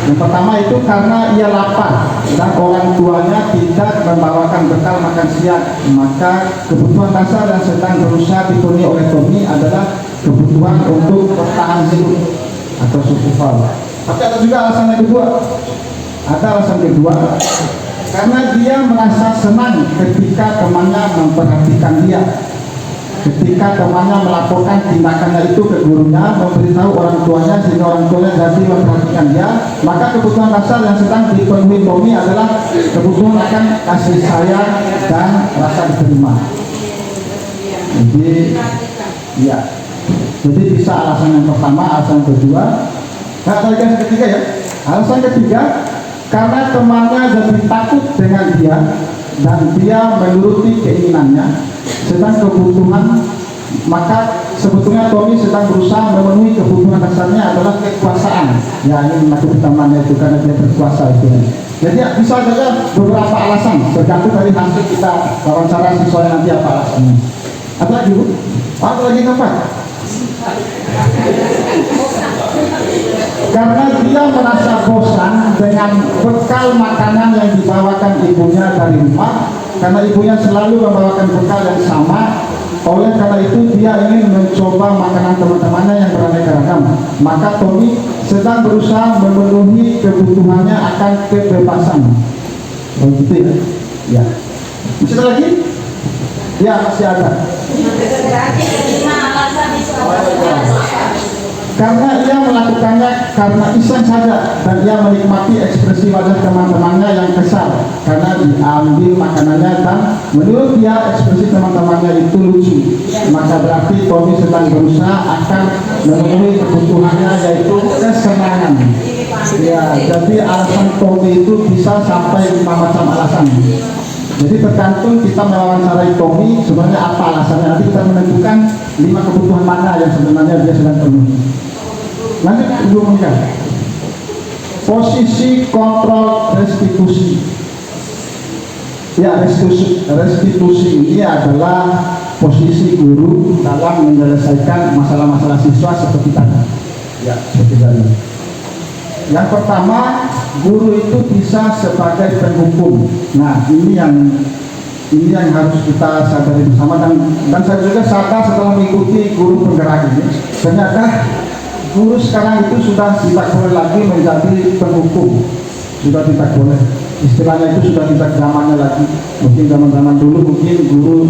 Yang pertama itu karena ia lapar dan orang tuanya tidak membawakan bekal makan siang. Maka kebutuhan dasar yang sedang berusaha dipenuhi oleh Tommy adalah kebutuhan untuk bertahan hidup atau survival. Tapi ada juga alasan yang kedua. Ada alasan kedua karena dia merasa senang ketika temannya memperhatikan dia. Ketika temannya melaporkan tindakannya itu ke gurunya, memberitahu orang tuanya sehingga orang tuanya jadi memperhatikan dia, maka kebutuhan dasar yang sedang dipenuhi Tommy adalah kebutuhan akan kasih sayang dan rasa diterima. Jadi, ya. Jadi bisa alasan yang pertama, alasan kedua. Nah, alasan ketiga ya. Alasan ketiga karena temannya jadi takut dengan dia dan dia menuruti keinginannya. Sedang kebutuhan, maka sebetulnya Tommy sedang berusaha memenuhi kebutuhan dasarnya adalah kekuasaan. Ya, ini maksud utamanya itu karena dia berkuasa itu. Jadi bisa saja beberapa alasan tergantung dari hasil kita wawancara siswa nanti apa alasannya. Apa lagi Bu? Apa lagi kapan? karena dia merasa bosan dengan bekal makanan yang dibawakan ibunya dari rumah, karena ibunya selalu membawakan bekal yang sama. Oleh karena itu dia ingin mencoba makanan teman-temannya yang beraneka ragam. Maka Tommy sedang berusaha memenuhi kebutuhannya akan kebebasan. Begitu ya? Ya. Masih ada lagi? Ya, masih ada. Karena ia melakukannya karena iseng saja, dan ia menikmati ekspresi wajah teman-temannya yang kesal karena diambil makanannya, dan menurut dia ekspresi teman-temannya itu lucu. Maka berarti Tommy sedang berusaha akan memenuhi kebutuhannya, yaitu kesenangan. Ya, jadi alasan Tommy itu bisa sampai 5 macam alasan. Jadi tergantung kita mewawancarai Tommy sebenarnya apa alasannya, nanti kita menentukan 5 kebutuhan mana yang sebenarnya dia sedang penuhi. Lanjut Ibu Monika. Posisi kontrol restitusi. Ya, restitusi ini adalah posisi guru dalam menyelesaikan masalah-masalah siswa seperti tadi. Ya, seperti tadi. Yang pertama, guru itu bisa sebagai penghukum. Nah, ini yang harus kita sadari bersama, dan saya juga sadar setelah mengikuti guru penggerak ini, ternyata guru sekarang itu sudah tidak boleh lagi menjadi penghukum, sudah tidak boleh. Istilahnya itu sudah tidak zamannya lagi. Mungkin zaman-zaman dulu mungkin guru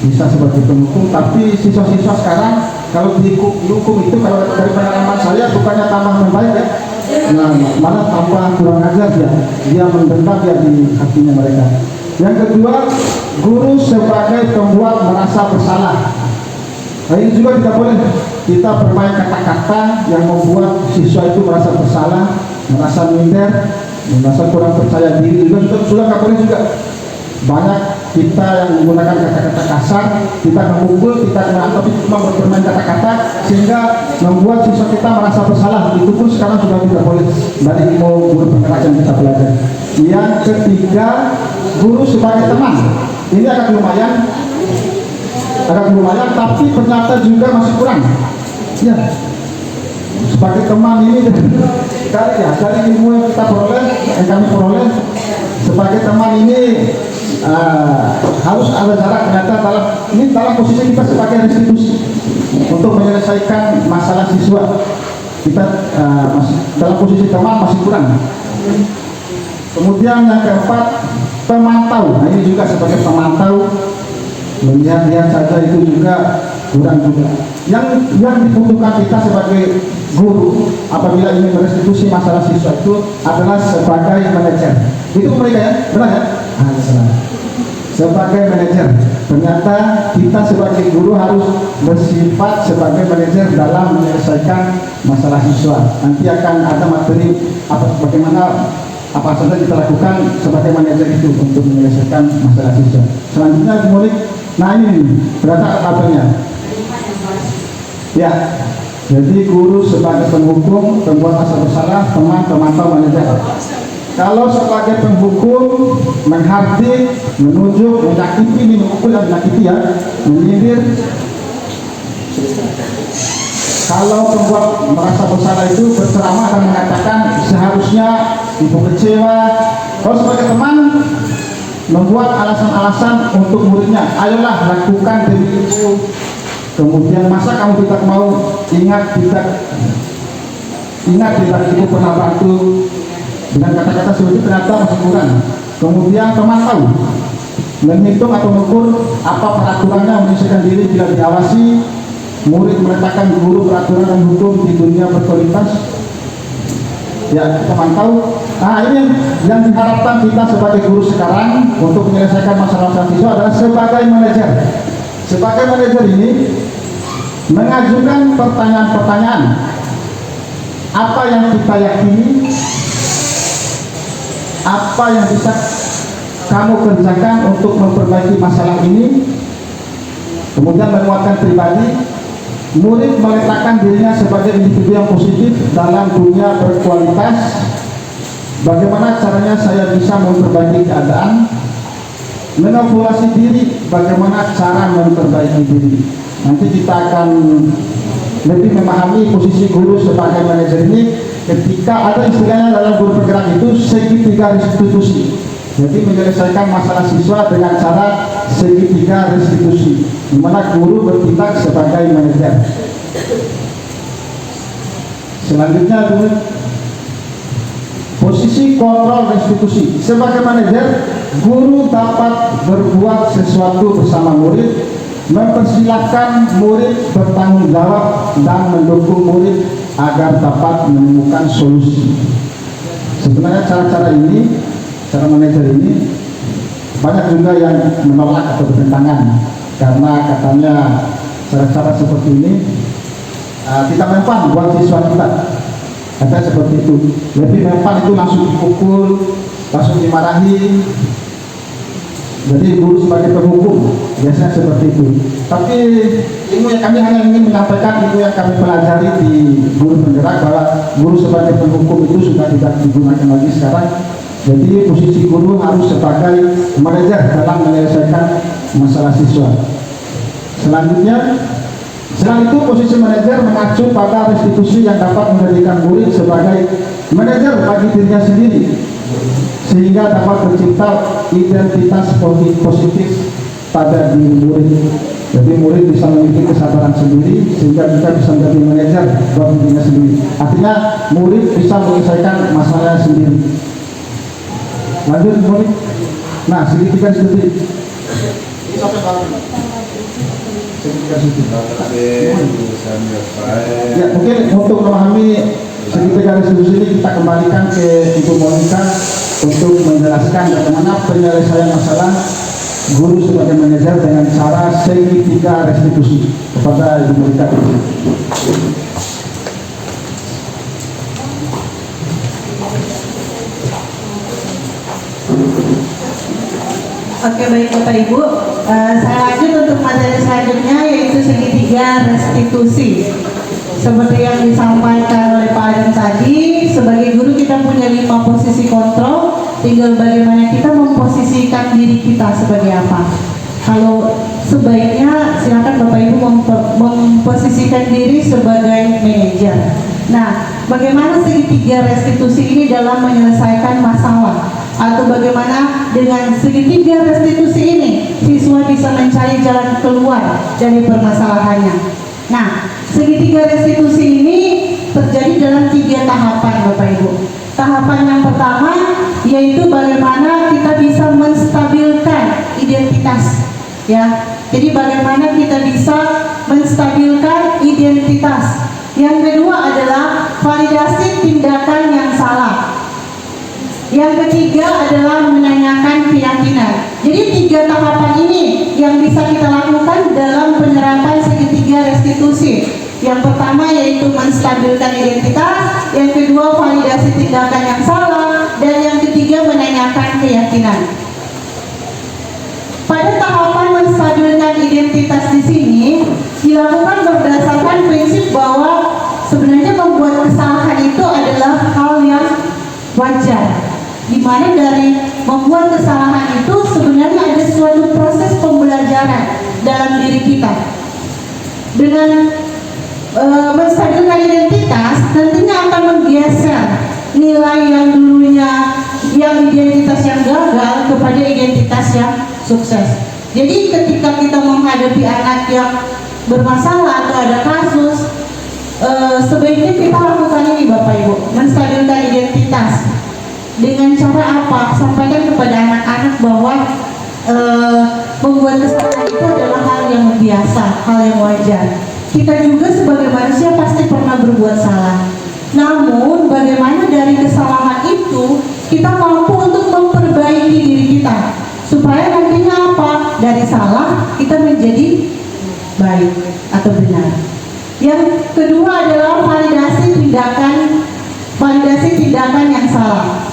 bisa sebagai penghukum, tapi siswa-siswa sekarang kalau dihukum itu, kalau dari pengalaman saya, bukannya tambah membaik ya, nah, malah tambah kurang ajar dia mendendam ya di hatinya mereka. Yang kedua, guru sebagai pembuat merasa bersalah. Nah, ini juga tidak boleh kita bermain kata-kata yang membuat siswa itu merasa bersalah, merasa minder, merasa kurang percaya diri. Juga sudah nggak boleh juga. Banyak kita yang menggunakan kata-kata kasar, kita memukul, kita atau cuma bermain kata-kata sehingga membuat siswa kita merasa bersalah. Itu pun sekarang sudah tidak boleh dari ilmu guru penggerak yang kita belajar. Yang ketiga, guru sebagai teman. Ini agak lumayan, tapi ternyata juga masih kurang. Ya, sebagai teman ini dari ilmu yang kita peroleh, yang kami peroleh, sebagai teman ini harus ada jarak. Ternyata dalam posisi kita sebagai restitusi untuk menyelesaikan masalah siswa, kita masih dalam posisi teman masih kurang. Kemudian yang keempat, pemantau. Nah, ini juga sebagai pemantau, melihat-lihat saja itu juga kurang juga. Yang dibutuhkan kita sebagai guru apabila ingin merestitusi masalah siswa itu adalah sebagai manajer. Itu mereka ya, benar ya? Sebagai manajer. Ternyata kita sebagai guru harus bersifat sebagai manajer dalam menyelesaikan masalah siswa. Nanti akan ada materi bagaimana apa saja kita lakukan sebagai manajer itu untuk menyelesaikan masalah siswa. Selanjutnya dimulai. Nah, ini berapa tabelnya? Ya, jadi guru sebagai penghukum, pembuat rasa bersalah, teman, pemantau, manajer. Kalau sebagai penghukum, menghardik, menunjuk, menyakiti, memukul dan menyakiti ya, menyindir. Kalau pembuat merasa bersalah itu berceramah dan mengatakan seharusnya ibu kecewa. Kalau sebagai teman, membuat alasan-alasan untuk muridnya, ayolah lakukan demi ibu. Kemudian masa kamu tidak mau, ingat tidak ibu pernah bantu, dengan kata-kata seperti itu ternyata masih kurang. Kemudian pemantau, menghitung atau mengukur apa peraturannya, menyesuaikan diri bila diawasi. Murid meletakkan guru peraturan dan hukum di dunia berkualitas. Ya, kita pantau. Nah, ini yang diharapkan kita sebagai guru sekarang untuk menyelesaikan masalah-masalah siswa adalah sebagai manajer. Sebagai manajer ini mengajukan pertanyaan-pertanyaan. Apa yang kita yakini? Apa yang bisa kamu kerjakan untuk memperbaiki masalah ini? Kemudian menguatkan pribadi. Murid meletakkan dirinya sebagai individu yang positif dalam dunia berkualitas. Bagaimana caranya saya bisa memperbaiki keadaan? Mengevaluasi diri, bagaimana cara memperbaiki diri. Nanti kita akan lebih memahami posisi guru sebagai manajer ini ketika ada istilahnya dalam guru penggerak itu segitiga restitusi. Jadi menyelesaikan masalah siswa dengan cara segitiga restitusi, di mana guru bertindak sebagai manajer. Selanjutnya adalah posisi kontrol restitusi. Sebagai manajer, guru dapat berbuat sesuatu bersama murid, mempersilahkan murid bertanggung jawab dan mendukung murid agar dapat menemukan solusi. Sebenarnya cara-cara ini, cara manajer ini banyak juga yang menolak atau bertentangan karena katanya cara-cara seperti ini tidak mempan buat siswa kita. Katanya seperti itu. Lebih mempan itu langsung dipukul, langsung dimarahi. Jadi guru sebagai penghukum biasanya seperti itu. Tapi ilmu yang kami hanya ingin menyampaikan ilmu yang kami pelajari di guru penggerak, bahwa guru sebagai penghukum itu sudah tidak digunakan lagi sekarang. Jadi posisi guru harus sebagai manajer dalam menyelesaikan masalah siswa. Selanjutnya, selain itu posisi manajer mengacu pada restitusi yang dapat menjadikan murid sebagai manajer bagi dirinya sendiri, sehingga dapat tercipta identitas positif pada diri murid. Jadi murid bisa memiliki kesadaran sendiri sehingga kita bisa menjadi manajer buat dirinya sendiri. Artinya murid bisa menyelesaikan masalahnya sendiri. Lanjut murid. Nah, segitiga studi. Ya, mungkin untuk memahami segitiga restitusi ini kita kembalikan ke Ibu Monica untuk menjelaskan bagaimana penyelesaian masalah guru sebagai manajer dengan cara segitiga restitusi. Kepada Ibu Monica. Oke, baik Bapak Ibu, saya lanjut untuk materi selanjutnya, yaitu segitiga restitusi. Seperti yang disampaikan oleh Pak Adam tadi, sebagai guru kita punya 5 posisi kontrol, tinggal bagaimana kita memposisikan diri kita sebagai apa. Kalau sebaiknya silakan Bapak Ibu memposisikan diri sebagai manajer. Nah, bagaimana segitiga restitusi ini dalam menyelesaikan masalah? Atau bagaimana dengan segitiga restitusi ini siswa bisa mencari jalan keluar dari permasalahannya. Nah, segitiga restitusi ini terjadi dalam 3 tahapan Bapak Ibu. Tahapan yang pertama yaitu bagaimana kita bisa menstabilkan identitas, ya. Jadi bagaimana kita bisa menstabilkan identitas. Yang kedua adalah validasi tindakan yang salah. Yang ketiga adalah menanyakan keyakinan. Jadi 3 tahapan ini yang bisa kita lakukan dalam penerapan segitiga restitusi. Yang pertama yaitu menstabilkan identitas, yang kedua validasi tindakan yang salah, dan yang ketiga menanyakan keyakinan. Pada tahapan menstabilkan identitas di sini dilakukan berdasarkan prinsip bahwa sebenarnya membuat kesalahan itu adalah hal yang wajar. Di mana dari membuat kesalahan itu sebenarnya ada suatu proses pembelajaran dalam diri kita. Dengan menstabilkan identitas tentunya akan menggeser nilai yang dulunya yang identitas yang gagal kepada identitas yang sukses. Jadi ketika kita menghadapi anak yang bermasalah atau ada kasus, sebaiknya kita lakukan ini Bapak Ibu, menstabilkan identitas. Dengan cara apa? Sampaikan kepada anak-anak bahwa membuat kesalahan itu adalah hal yang biasa, hal yang wajar. Kita juga sebagai manusia pasti pernah berbuat salah. Namun bagaimana dari kesalahan itu kita mampu untuk memperbaiki diri kita supaya nantinya apa? Dari salah kita menjadi baik atau benar. Yang kedua adalah validasi tindakan yang salah.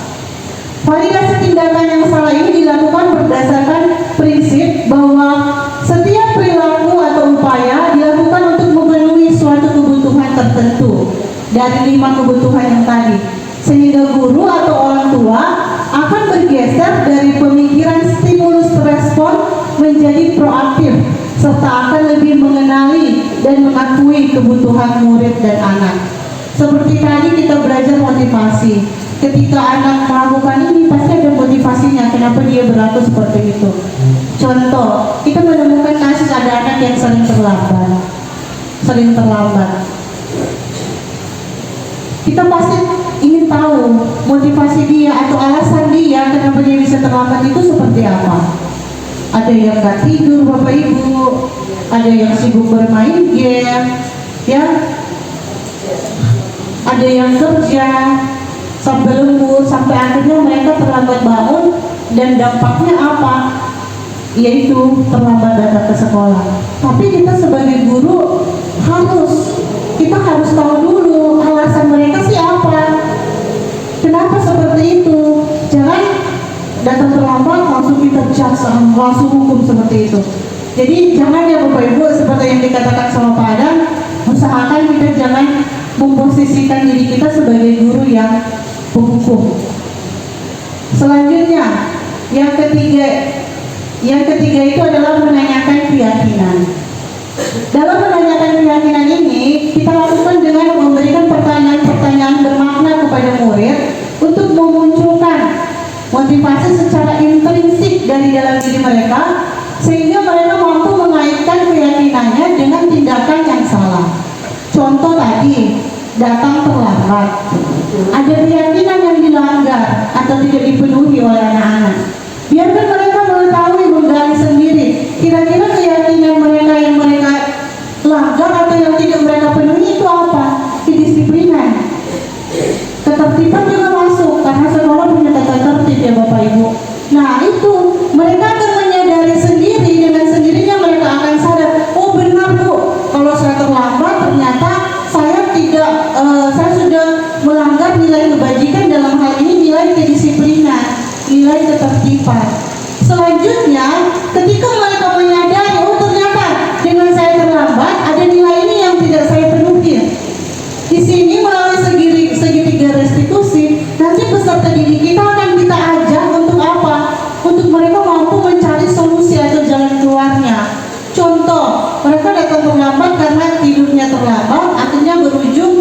Validasi tindakan yang salah ini dilakukan berdasarkan prinsip bahwa setiap perilaku atau upaya dilakukan untuk memenuhi suatu kebutuhan tertentu dari 5 kebutuhan yang tadi, sehingga guru atau orang tua akan bergeser dari pemikiran stimulus respon menjadi proaktif serta akan lebih mengenali dan mengakui kebutuhan murid dan anak. Seperti tadi kita belajar motivasi. Ketika anak melakukan ini pasti ada motivasinya kenapa dia berlaku seperti itu. Contoh, kita menemukan kasus ada anak yang sering terlambat. Kita pasti ingin tahu motivasi dia atau alasan dia kenapa dia bisa terlambat itu seperti apa. Ada yang gak tidur Bapak Ibu, ada yang sibuk bermain game, ya, ada yang kerja sampai lembur, sampai akhirnya mereka terlambat bangun dan dampaknya apa? Yaitu terlambat datang ke sekolah. Tapi kita sebagai guru kita harus tahu dulu alasan mereka sih apa, kenapa seperti itu. Jangan datang terlambat langsung kita judge, langsung hukum seperti itu. Jadi jangan ya Bapak Ibu, seperti yang dikatakan sama Pak Adam, usahakan kita jangan memposisikan diri kita sebagai guru yang penghukum. Selanjutnya, yang ketiga itu adalah menanyakan keyakinan. Dalam menanyakan keyakinan ini, kita lakukan dengan memberikan pertanyaan-pertanyaan bermakna kepada murid untuk memunculkan motivasi secara intrinsik dari dalam diri mereka, sehingga mereka mampu mengaitkan keyakinannya dengan tindakan yang salah. Contoh tadi, datang terlambat. Ada keyakinan yang dilanggar atau tidak dipenuhi oleh anak-anak. Biarkan mereka mengetahui, menggali sendiri kira-kira keyakinan mereka yang mereka langgar atau yang tidak mereka penuhi itu apa. Kedisiplinan, ketertiban juga masuk, karena sekolah punya tata tertib ya Bapak Ibu. Nah itu mereka akan menyadari sendiri, dengan sendirinya mereka akan sadar, oh benar Bu, kalau saya terlambat ternyata saya sudah melanggar nilai kebajikan, dalam hal ini nilai kedisiplinan, nilai ketertiban. Selanjutnya, ketika mereka menyadari, oh ternyata dengan saya terlambat ada nilai ini yang tidak saya penuhi. Di sini melalui segitiga restitusi, nanti peserta didik kita akan kita ajak untuk apa? Untuk mereka mampu mencari solusi atau jalan keluarnya. Contoh, mereka datang terlambat karena tidurnya terlambat, akhirnya berujung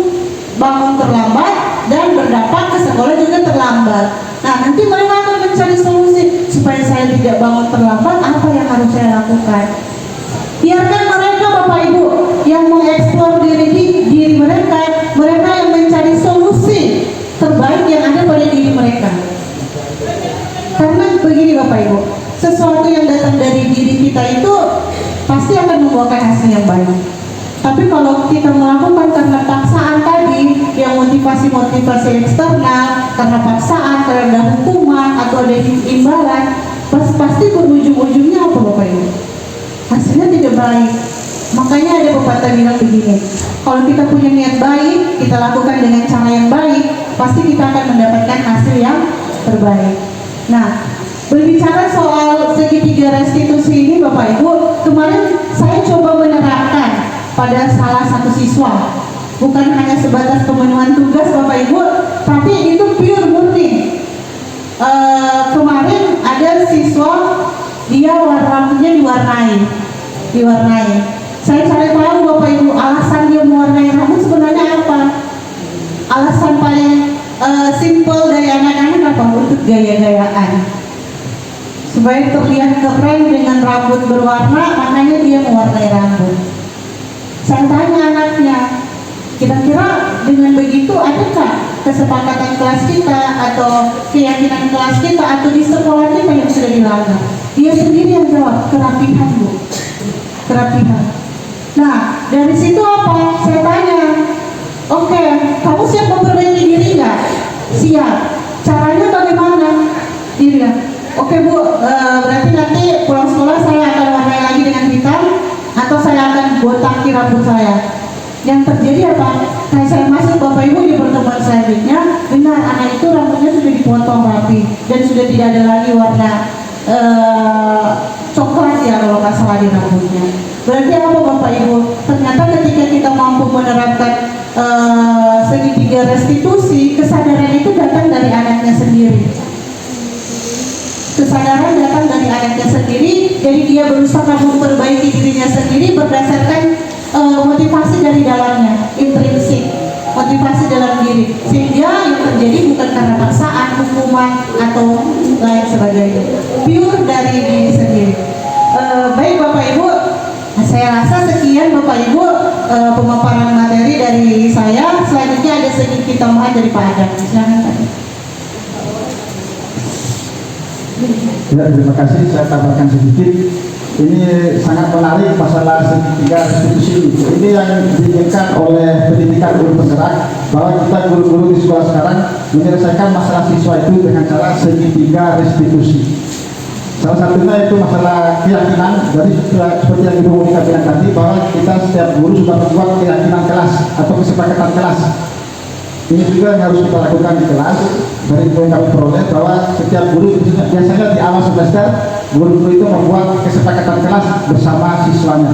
bangun terlambat dan berdampak ke sekolah juga terlambat. Nah, nanti mereka akan mencari solusi supaya saya tidak bangun terlambat, apa yang harus saya lakukan. Biarkan mereka Bapak Ibu yang mengeksplor diri mereka yang mencari solusi terbaik yang ada pada diri mereka. Karena begini Bapak Ibu, sesuatu yang datang dari diri kita itu pasti akan membuahkan hasil yang baik. Tapi kalau kita melakukan karena paksaan tadi, yang motivasi eksternal, karena paksaan, karena ada hukuman atau ada imbalan, pasti berujung-ujungnya apa Bapak Ibu? Hasilnya tidak baik. Makanya ada pepatah bilang begini, kalau kita punya niat baik, kita lakukan dengan cara yang baik, pasti kita akan mendapatkan hasil yang terbaik. Nah, berbicara soal segitiga restitusi ini Bapak Ibu, kemarin saya coba menerapkan pada salah satu siswa. Bukan hanya sebatas pemenuhan tugas Bapak Ibu, tapi itu pure murni. Kemarin ada siswa, dia rambutnya diwarnai. Saya cari tahu Bapak Ibu, alasan dia mewarnai rambut sebenarnya apa? Alasan paling simple dari anak-anak apa? Untuk gaya-gayaan, supaya terlihat keren dengan rambut berwarna, makanya dia mewarnai rambut. Saya tanya anaknya, kira-kira dengan begitu adakah kesepakatan kelas kita atau keyakinan kelas kita atau di sekolah kita yang sudah dilanggar? Dia sendiri yang jawab, kerapihan Bu, kerapihan. Nah, dari situ apa? Saya tanya, oke, kamu siap memperbaiki diri nggak? Siap. Caranya bagaimana? Dia bilang, oke Bu, berarti nanti pulang sekolah saya akan warnai lagi dengan hitam, atau saya akan botaki rambut saya. Yang terjadi apa? Saya masuk Bapak Ibu di pertemuan selanjutnya, benar anak itu rambutnya sudah dipotong rapi dan sudah tidak ada lagi warna coklat ya kalau nggak salah di rambutnya. Berarti apa Bapak Ibu? Ternyata ketika kita mampu menerapkan segitiga restitusi, kesadaran itu datang dari anaknya sendiri. Kesadaran datang dari anaknya sendiri, jadi dia berusaha memperbaiki dirinya sendiri berdasarkan motivasi dari dalamnya, intrinsik. motivasi dalam diri, sehingga yang terjadi bukan karena paksaan, hukuman atau lain sebagainya, pure dari diri sendiri. Baik Bapak Ibu, saya rasa sekian Bapak Ibu pemaparan materi dari saya. Selanjutnya ada sedikit tambahan dari Pak Adam. Silakan Pak. Ya, terima kasih. Saya tambahkan sedikit. Ini sangat menarik masalah segitiga restitusi. Ini yang diinginkan oleh pendidikan guru penggerak, bahwa kita guru-guru di sekolah sekarang menyelesaikan masalah siswa itu dengan cara segitiga restitusi. Salah satunya itu masalah keyakinan. Jadi seperti yang Ibu Monika bilang tadi, bahwa kita setiap guru sudah membuat keyakinan kelas atau kesepakatan kelas. Ini juga yang harus kita lakukan di kelas. Dari info yang kami peroleh, bahwa setiap guru biasanya di awal semester guru-guru itu membuat kesepakatan kelas bersama siswanya,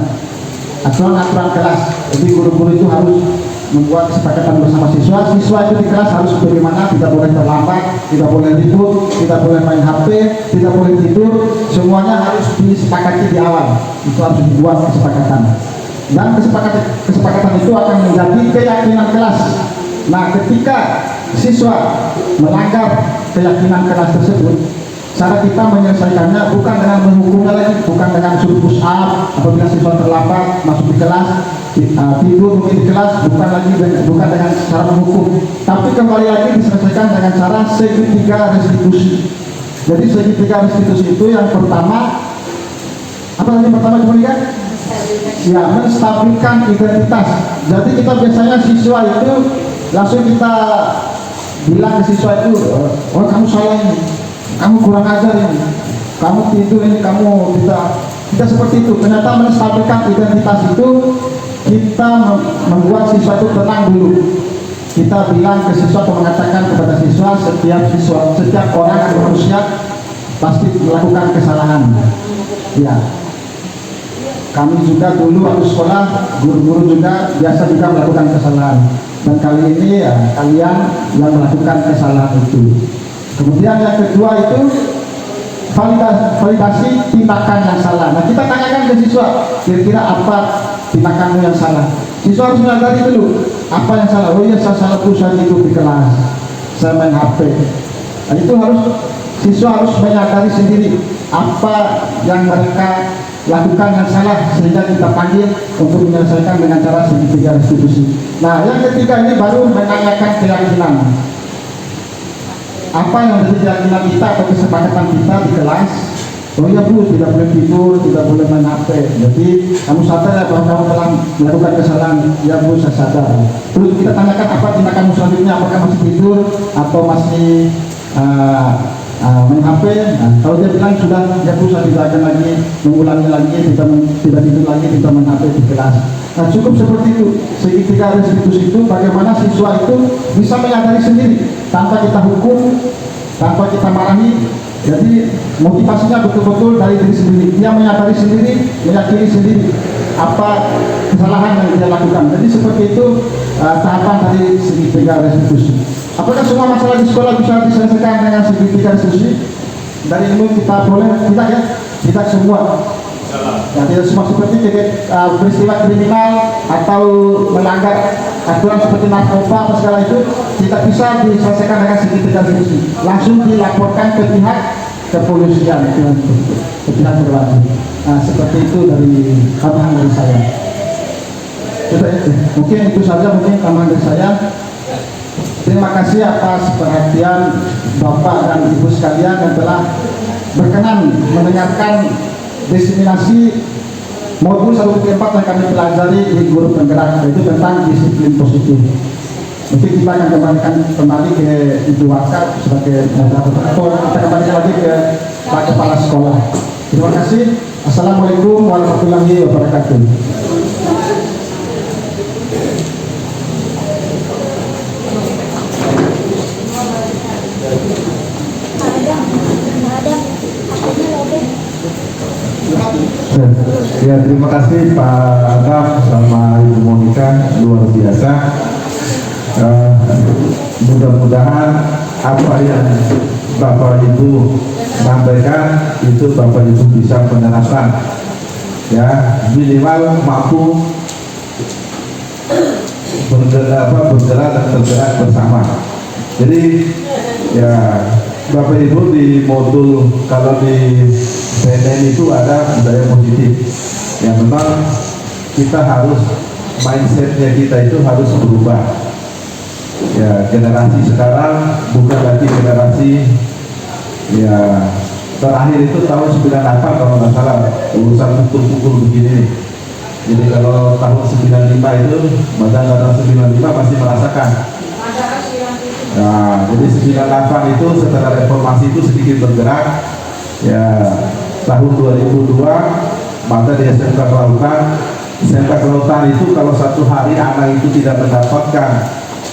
aturan kelas. Jadi guru-guru itu harus membuat kesepakatan bersama siswa. Siswa itu di kelas harus bagaimana, tidak boleh terlambat, tidak boleh ribut, tidak boleh main HP, tidak boleh tidur. Semuanya harus disepakati di awal. Itu harus dibuat kesepakatan. Dan kesepakatan itu akan menjadi keyakinan kelas. Nah, ketika siswa melanggar keyakinan kelas tersebut, cara kita menyelesaikannya bukan dengan menghukumnya lagi, bukan dengan suruh push up apabila siswa terlambat masuk di kelas, tidur mungkin di kelas, bukan dengan cara menghukum, tapi kembali lagi diselesaikan dengan cara segitiga restitusi. Jadi segitiga restitusi itu yang pertama, apa tadi pertama kemudian? Ya, menstabilkan identitas. Jadi kita biasanya siswa itu langsung kita bilang ke siswa itu, oh kamu salah ini, kamu kurang ajar ini, kamu tidur ini, kamu tidak seperti itu. Ternyata menstabilkan identitas itu kita membuat siswa itu tenang dulu. Kita bilang ke siswa atau mengatakan kepada siswa, setiap orang yang manusia pasti melakukan kesalahan. Ya, kami juga dulu waktu sekolah, guru-guru juga biasa juga melakukan kesalahan. Dan kali ini ya, kalian yang melakukan kesalahan itu. Kemudian yang kedua itu validasi tindakan yang salah. Nah, kita tanyakan ke siswa, kira-kira apa tindakanmu yang salah. Siswa harus menyadari dulu apa yang salah. Oh iya, saya salah perusahaan itu di kelas, saya main HP. Nah, itu siswa harus menyadari sendiri apa yang mereka lakukan yang salah, sehingga kita panggil untuk menyelesaikan dengan cara segitiga restitusi. Nah, yang ketiga ini baru menanyakan keyakinan. Apa yang menjadi keyakinan kita atau kesepakatan kita di kelas? Oh iya Bu, tidak boleh tidur, tidak boleh main HP. Jadi kamu sadar ya bahwa kamu telah melakukan kesalahan? Ya Bu, saya sadar. Terus kita tanyakan apa tindakanmu selanjutnya, apakah masih tidur atau masih main HP. Nah, kalau dia bilang sudah, ya Bu, saya tidak akan lagi mengulangi lagi, tidak tidur lagi, tidak main HP di kelas. Nah, cukup seperti itu. Segitiga restitusi itu bagaimana siswa itu bisa menyadari sendiri tanpa kita hukum, tanpa kita marahi. Jadi motivasinya betul-betul dari diri sendiri. Dia menyadari sendiri, meyakini sendiri apa kesalahan yang dia lakukan. Jadi seperti itu tahapan dari segitiga restitusi. Apakah semua masalah di sekolah bisa diselesaikan dengan segitiga restitusi? Dari ilmu kita boleh, tidak ya? Tidak semua. Ya, tidak semua seperti peristiwa kriminal atau melanggar aturan seperti narkoba apa segala itu tidak bisa diselesaikan dengan segitiga restitusi. Langsung dilaporkan ke pihak kepolisian, ke pihak berwajib. Nah, seperti itu dari tambahan dari saya. Mungkin itu saja, mungkin tambahan dari saya. Terima kasih atas perhatian Bapak dan Ibu sekalian yang telah berkenan mendengarkan diseminasi modul 1-4 yang kami pelajari di guru penggerak, yaitu tentang disiplin positif. Mungkin kita akan kembali ke Ibu Waka sebagai moderator, atau kita kembali lagi ke Pak Kepala Sekolah. Terima kasih. Assalamualaikum warahmatullahi wabarakatuh. Ya, terima kasih Pak Adam sama Ibu Monika, luar biasa. Mudah-mudahan apa yang Bapak Ibu sampaikan itu Bapak Ibu bisa menerapkan, ya, minimal mampu bergerak dan tergerak bersama. Jadi ya Bapak Ibu, di modul kalau di PNN itu ada budaya positif. Ya memang kita harus, mindsetnya kita itu harus berubah. Ya generasi sekarang bukan lagi generasi ya terakhir itu tahun 98 kalau nggak salah, urusan pukul-pukul begini. Jadi kalau tahun 95 itu, kadang-kadang 95 masih merasakan. Nah, jadi 98 itu setelah reformasi itu sedikit bergerak. Ya, tahun 2002 maka di SMK Kelautan. SMK Kelautan itu kalau satu hari anak itu tidak mendapatkan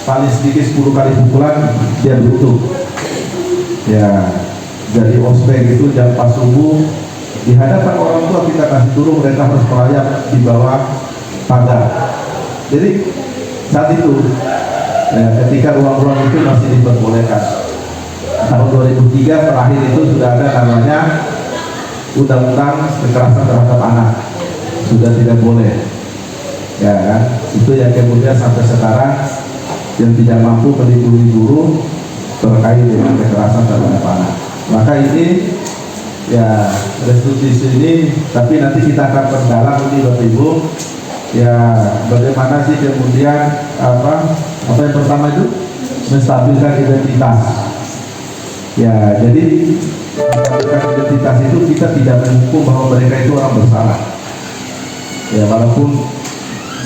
paling sedikit 10 kali pukulan, dia tutup. Ya, jadi ospek itu jam 4 subuh di hadapan orang tua kita kasih turun, mereka harus melayang di bawah pagar. Jadi saat itu ya, ketika ruang-ruang itu masih diperbolehkan. Tahun 2003 terakhir itu sudah ada namanya undang-undang kekerasan terhadap anak, sudah tidak boleh. Ya kan? Itu yang kemudian sampai sekarang yang tidak mampu melindungi guru terkait dengan kekerasan terhadap anak. Maka ini ya restitusi ini, tapi nanti kita akan perdalam ini Bapak Ibu. Ya bagaimana sih kemudian apa yang pertama itu menstabilkan identitas. Ya jadi menstabilkan identitas itu kita tidak menghukum bahwa mereka itu orang bersalah. Ya walaupun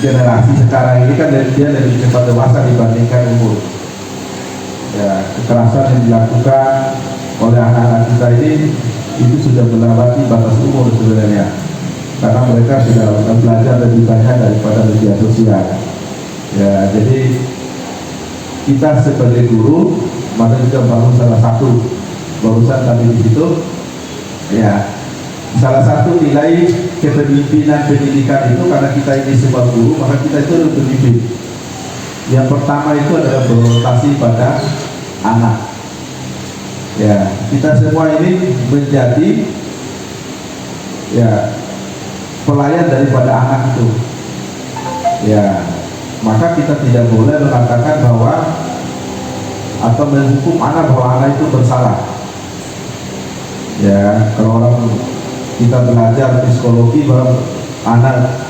generasi sekarang ini kan dia lebih cepat dewasa dibandingkan umur. Ya kekerasan yang dilakukan oleh anak-anak kita ini itu sudah melewati batas umur sebenarnya, karena mereka sudah belajar lebih banyak daripada media sosial. Ya, jadi kita sebagai guru, maka juga bangun salah satu barusan tadi di situ. Ya, salah satu nilai kepemimpinan pendidikan itu, karena kita ini semua guru, maka kita itu harus pemimpin. Yang pertama itu adalah berorientasi pada anak. Ya, kita semua ini menjadi ya pelayan daripada anak itu. Ya, maka kita tidak boleh mengatakan bahwa atau menghukum anak bahwa anak itu bersalah. Ya, kalau orang kita belajar psikologi bahwa anak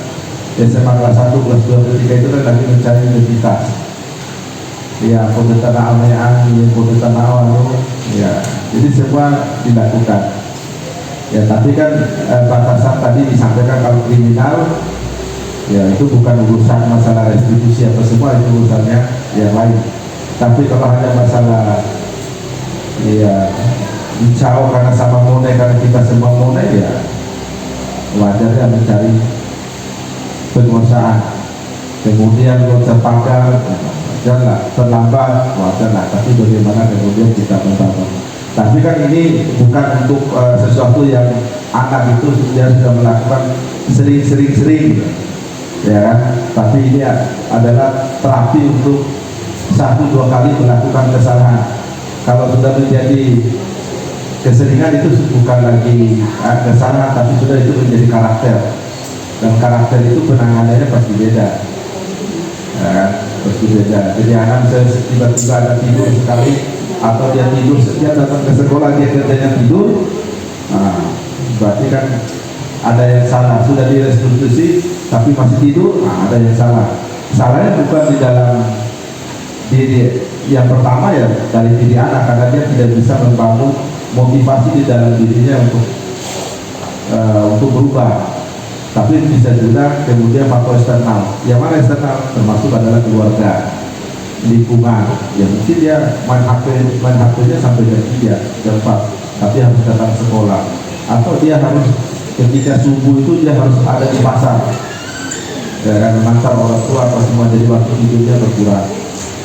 SMA kelas 1, kelas 2, kelas 3 itu kan lagi mencari identitas. Ya, pembentangan amean, pembentangan awal, ya, jadi semua dilakukan. Ya, tapi kan batasan tadi disampaikan kalau kriminal, ya itu bukan urusan masalah restitusi apa semua, itu urusannya yang lain. Tapi kalau hanya masalah, ya, dicau karena sama mone, karena kita semua mone, ya wajarnya mencari penguasaan. Kemudian loncat pagar, wajarlah, terlambat, wajarlah, tapi bagaimana kemudian kita membangun. Tapi kan ini bukan untuk sesuatu yang anak itu dia sudah melakukan sering, ya kan? Tapi ini adalah terapi untuk 1-2 kali melakukan kesalahan. Kalau sudah menjadi keseringan itu bukan lagi kesalahan, tapi sudah itu menjadi karakter. Dan karakter itu penanganannya pasti beda. Ya kan? Pasti beda. Jadi anak tiba-tiba ada tidur sekali, atau dia tidur setiap datang ke sekolah dia kerjanya tidur, nah, berarti kan ada yang salah. Sudah direstitusi tapi masih tidur, nah, ada yang salah. Salahnya bukan di dalam diri yang pertama, ya dari diri anak, karena dia tidak bisa membangun motivasi di dalam dirinya untuk berubah. Tapi bisa juga kemudian faktor eksternal. Yang mana eksternal? Termasuk adalah keluarga, lingkungan. Ya mungkin dia main HP-nya sampai jam 3, jam 4, tapi harus datang sekolah. Atau dia harus ketika subuh itu dia harus ada di pasar, ya kan, mengantar orang tua atau semua, jadi waktu tidurnya berkurang.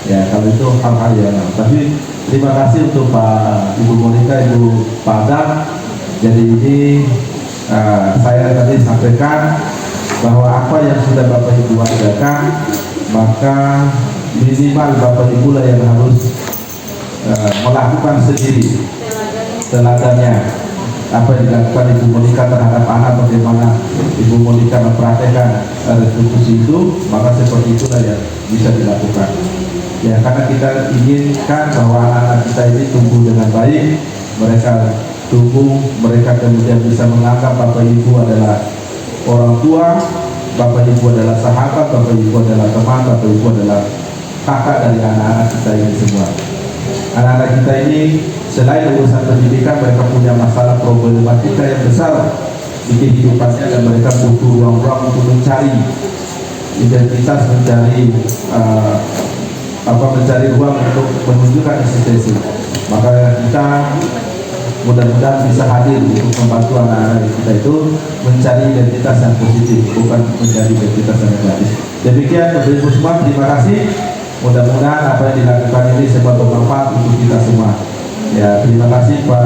Ya kalau itu hal-hal yang tapi terima kasih untuk Pak Ibu Monika, Ibu Padang. Jadi ini saya tadi sampaikan bahwa apa yang sudah Bapak Ibu adakan, maka minimal Bapak Ibu lah yang harus melakukan sendiri teladannya. apa yang dilakukan Ibu Monika terhadap anak, bagaimana Ibu Monika mempraktekkan restitusi itu, maka seperti itulah yang bisa dilakukan. Ya, karena kita inginkan bahwa anak-anak kita ini tumbuh dengan baik, mereka tumbuh, mereka kemudian bisa menganggap Bapak Ibu adalah orang tua, Bapak Ibu adalah sahabat, Bapak Ibu adalah teman, Bapak Ibu adalah kakak dari anak-anak kita ini semua. Anak-anak kita ini selain urusan pendidikan, mereka punya masalah problematika yang besar di kehidupannya, dan mereka butuh ruang-ruang untuk mencari identitas, mencari ruang untuk menunjukkan eksistensi. Maka kita mudah-mudahan bisa hadir untuk membantu anak-anak kita itu mencari identitas yang positif, bukan menjadi identitas yang negatif. Demikian Bapak Ibu semua, terima kasih. Mudah-mudahan apa yang dilakukan ini semua bermanfaat untuk kita semua. Ya, terima kasih Pak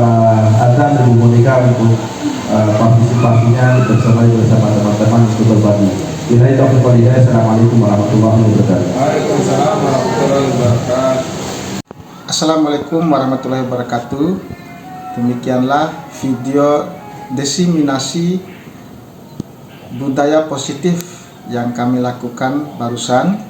Adam dan Ibu Monika untuk partisipasinya bersama teman-teman untuk berbagi. Bila itu aku palingnya, Assalamualaikum warahmatullahi wabarakatuh. Waalaikumsalam warahmatullahi wabarakatuh. Assalamualaikum warahmatullahi wabarakatuh. Demikianlah video diseminasi budaya positif yang kami lakukan barusan.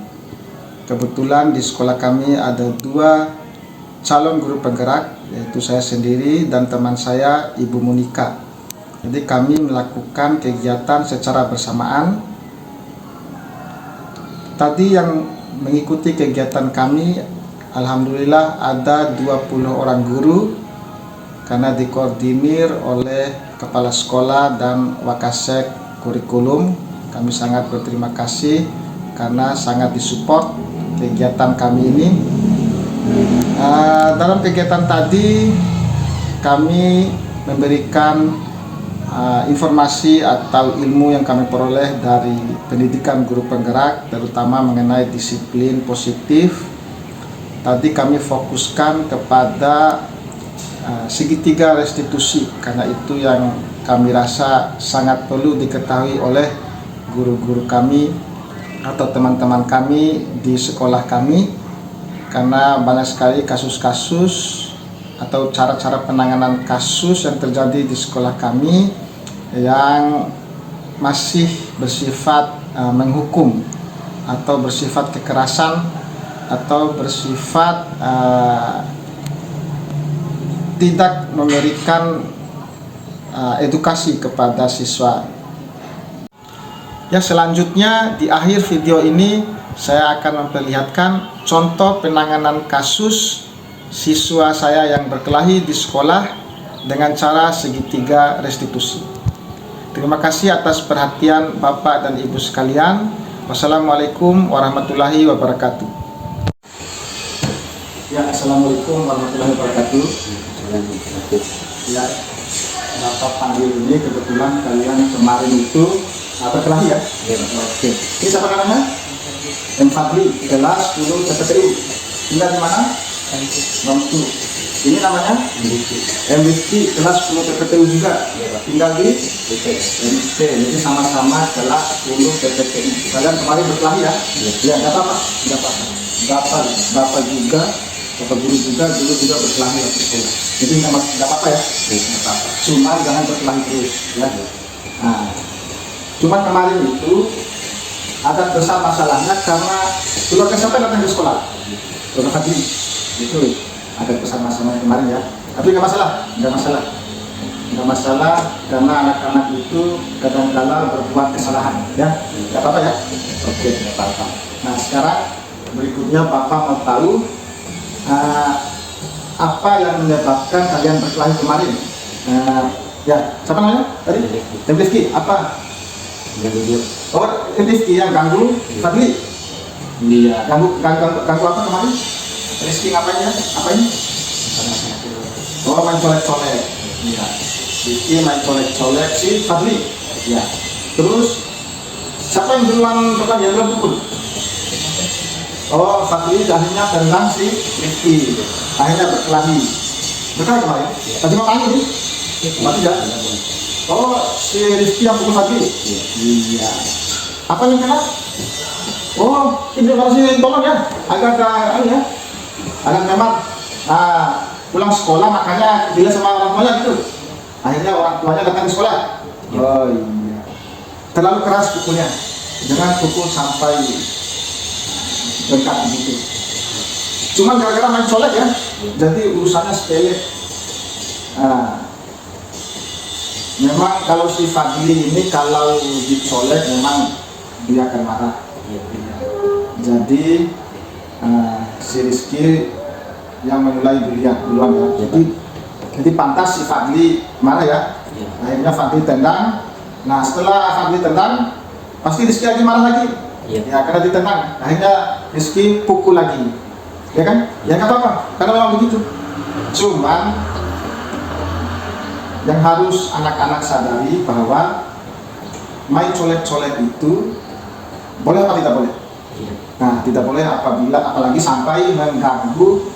Kebetulan di sekolah kami ada 2 calon guru penggerak, yaitu saya sendiri dan teman saya Ibu Monika. Jadi kami melakukan kegiatan secara bersamaan. Tadi yang mengikuti kegiatan kami, alhamdulillah ada 20 orang guru, karena dikoordinir oleh kepala sekolah dan wakasek kurikulum. Kami sangat berterima kasih karena sangat disupport kegiatan kami ini. Dalam kegiatan tadi kami memberikan informasi atau ilmu yang kami peroleh dari pendidikan guru penggerak, terutama mengenai disiplin positif. Tadi kami fokuskan kepada segitiga restitusi, karena itu yang kami rasa sangat perlu diketahui oleh guru-guru kami atau teman-teman kami di sekolah kami, karena banyak sekali kasus-kasus atau cara-cara penanganan kasus yang terjadi di sekolah kami yang masih bersifat menghukum atau bersifat kekerasan atau bersifat tidak memberikan edukasi kepada siswa. Yang selanjutnya, di akhir video ini saya akan memperlihatkan contoh penanganan kasus siswa saya yang berkelahi di sekolah dengan cara segitiga restitusi. Terima kasih atas perhatian Bapak dan Ibu sekalian. Wassalamualaikum warahmatullahi wabarakatuh. Ya, assalamualaikum warahmatullahi wabarakatuh. Ya, Bapak panggil ini kebetulan kalian kemarin itu berkelahi ya? Oke. Ini siapa namanya? Fadli, kelas 10 TPTU. Tinggal di mana? Bangku. Ini namanya? Rizky, kelas 10 TPTU juga. Tinggal di MT. Jadi sama-sama kelas 10 TPTU. Kalian kemarin berkelahi ya? Ya, nggak apa-apa. Nggak apa-apa. Bapak juga, Bapak guru juga dulu juga berkelahi waktu sekolah. Jadi nggak apa-apa ya? Nggak apa-apa. Cuma jangan berkelahi terus. Ya. Nah, cuma kemarin itu ada besar masalahnya karena keluarga siapa datang ke sekolah? Keluarga Fadli. Itu ada besar masalahnya kemarin ya. Tapi nggak masalah karena anak-anak itu kadang-kala berbuat kesalahan ya. Nggak apa-apa ya. Oke, nggak apa-apa. Nah, sekarang berikutnya Bapak mau tahu apa yang menyebabkan kalian berkelahi kemarin. Ya, siapa namanya tadi? Rizky. Apa? Oh, Rizky yang ganggu Fadli. Iya. Ganggu apa kemarin? Rizky ngapain ya? Apain? Oh, main colek-colek. Iya. Rizky main colek-colek si Fadli. Iya. Terus siapa yang duluan berkelahi? Yang duluan pukul? Oh, Fadli akhirnya tendang si Rizky. Akhirnya berkelahi. Berkelahi kemarin? Tadi mau tanya nih? Mati ya? Oh, si Rizky yang pukul Fadli? Iya. Apa yang kena? Oh, ini harus tolong ya. Agak-agak ya. Agak memang pulang sekolah makanya dilihat sama orang tuanya gitu. Akhirnya orang tuanya datang ke sekolah. Oh iya. Terlalu keras pukulnya. Jangan pukul sampai bengkak begitu. Cuman gara-gara main colek ya, jadi urusannya sepele. Memang kalau si Fadli ini kalau dicolek memang dia akan marah. Jadi si Rizky yang memulai duluan ya. Jadi pantas si Fadli marah ya. Akhirnya Fadli tendang. Nah setelah Fadli tendang, pasti Rizky lagi marah lagi. Ya karena ditendang. Akhirnya Rizky pukul lagi. Ya kan? Ya nggak apa-apa. Karena memang begitu. Cuman yang harus anak-anak sadari bahwa main colek-colek itu boleh apa tidak boleh? Nah, tidak boleh apabila apalagi sampai mengganggu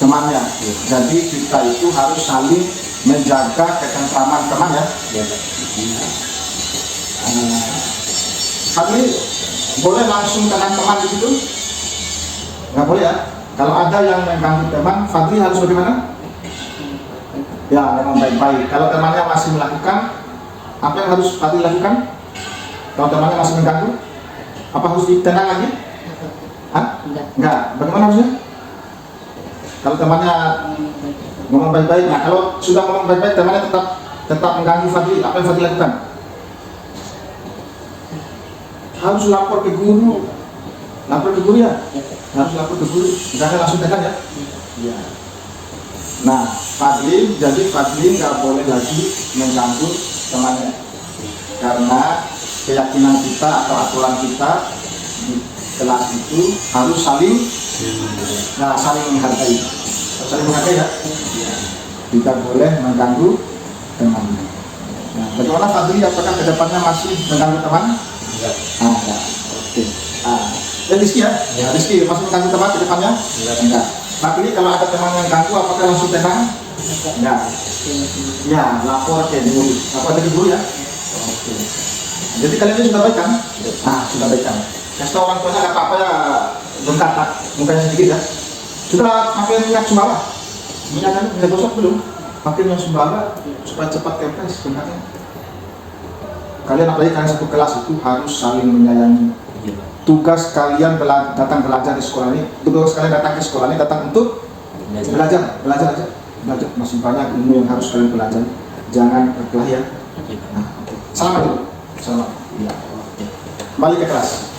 temannya. Jadi kita itu harus saling menjaga ketentraman teman ya. Fadli boleh langsung tenang teman di situ? Nggak boleh ya. Kalau ada yang mengganggu teman, Fadli harus bagaimana? Ya, memang baik-baik. Kalau temannya masih melakukan, apa yang harus Fadli lakukan? Kalau temannya masih mengganggu, apa harus ditenang lagi? Hah? Enggak. Bagaimana harusnya? Kalau temannya ngomong baik-baik, nah kalau sudah ngomong baik-baik, temannya tetap mengganggu Fadli, apa yang Fadli lakukan? Harus lapor ke guru. Lapor ke guru ya? Harus lapor ke guru. Jangan langsung tenang ya? Iya. Nah, Fadli nggak boleh lagi mengganggu temannya, karena keyakinan kita atau aturan kita di kelas itu harus saling menghargai, ya. Tidak boleh mengganggu temannya. Nah, bagaimana Fadli? Apakah kedepannya masih mengganggu teman? Enggak. Enggak. Oke. Dan Rizky ya? Rizky masih mengganggu teman kedepannya? Enggak. Fadli kalau ada teman yang ganggu, apakah langsung tenang? Enggak. Ya, lapor ke guru. Lapor ke guru ya. Oke. Jadi kalian ini sudah baik kan? Sudah baik kan. Kasih tahu orang tuanya nggak apa-apa ya, bengkak mukanya sedikit ya. Sudah pakai minyak sumbawa. Minyak gosok belum? Pakai minyak sumbawa supaya cepat kempes bengkaknya. Kalian apalagi kalian satu kelas itu harus saling menyayangi. Tugas kalian datang belajar di sekolah ini, tugas kalian datang ke sekolah ini datang untuk belajar aja. Belajar masih banyak ilmu yang harus kalian pelajari. Jangan berkelahi ya. Selamat dulu. Selamat. Ya. Kembali ke kelas.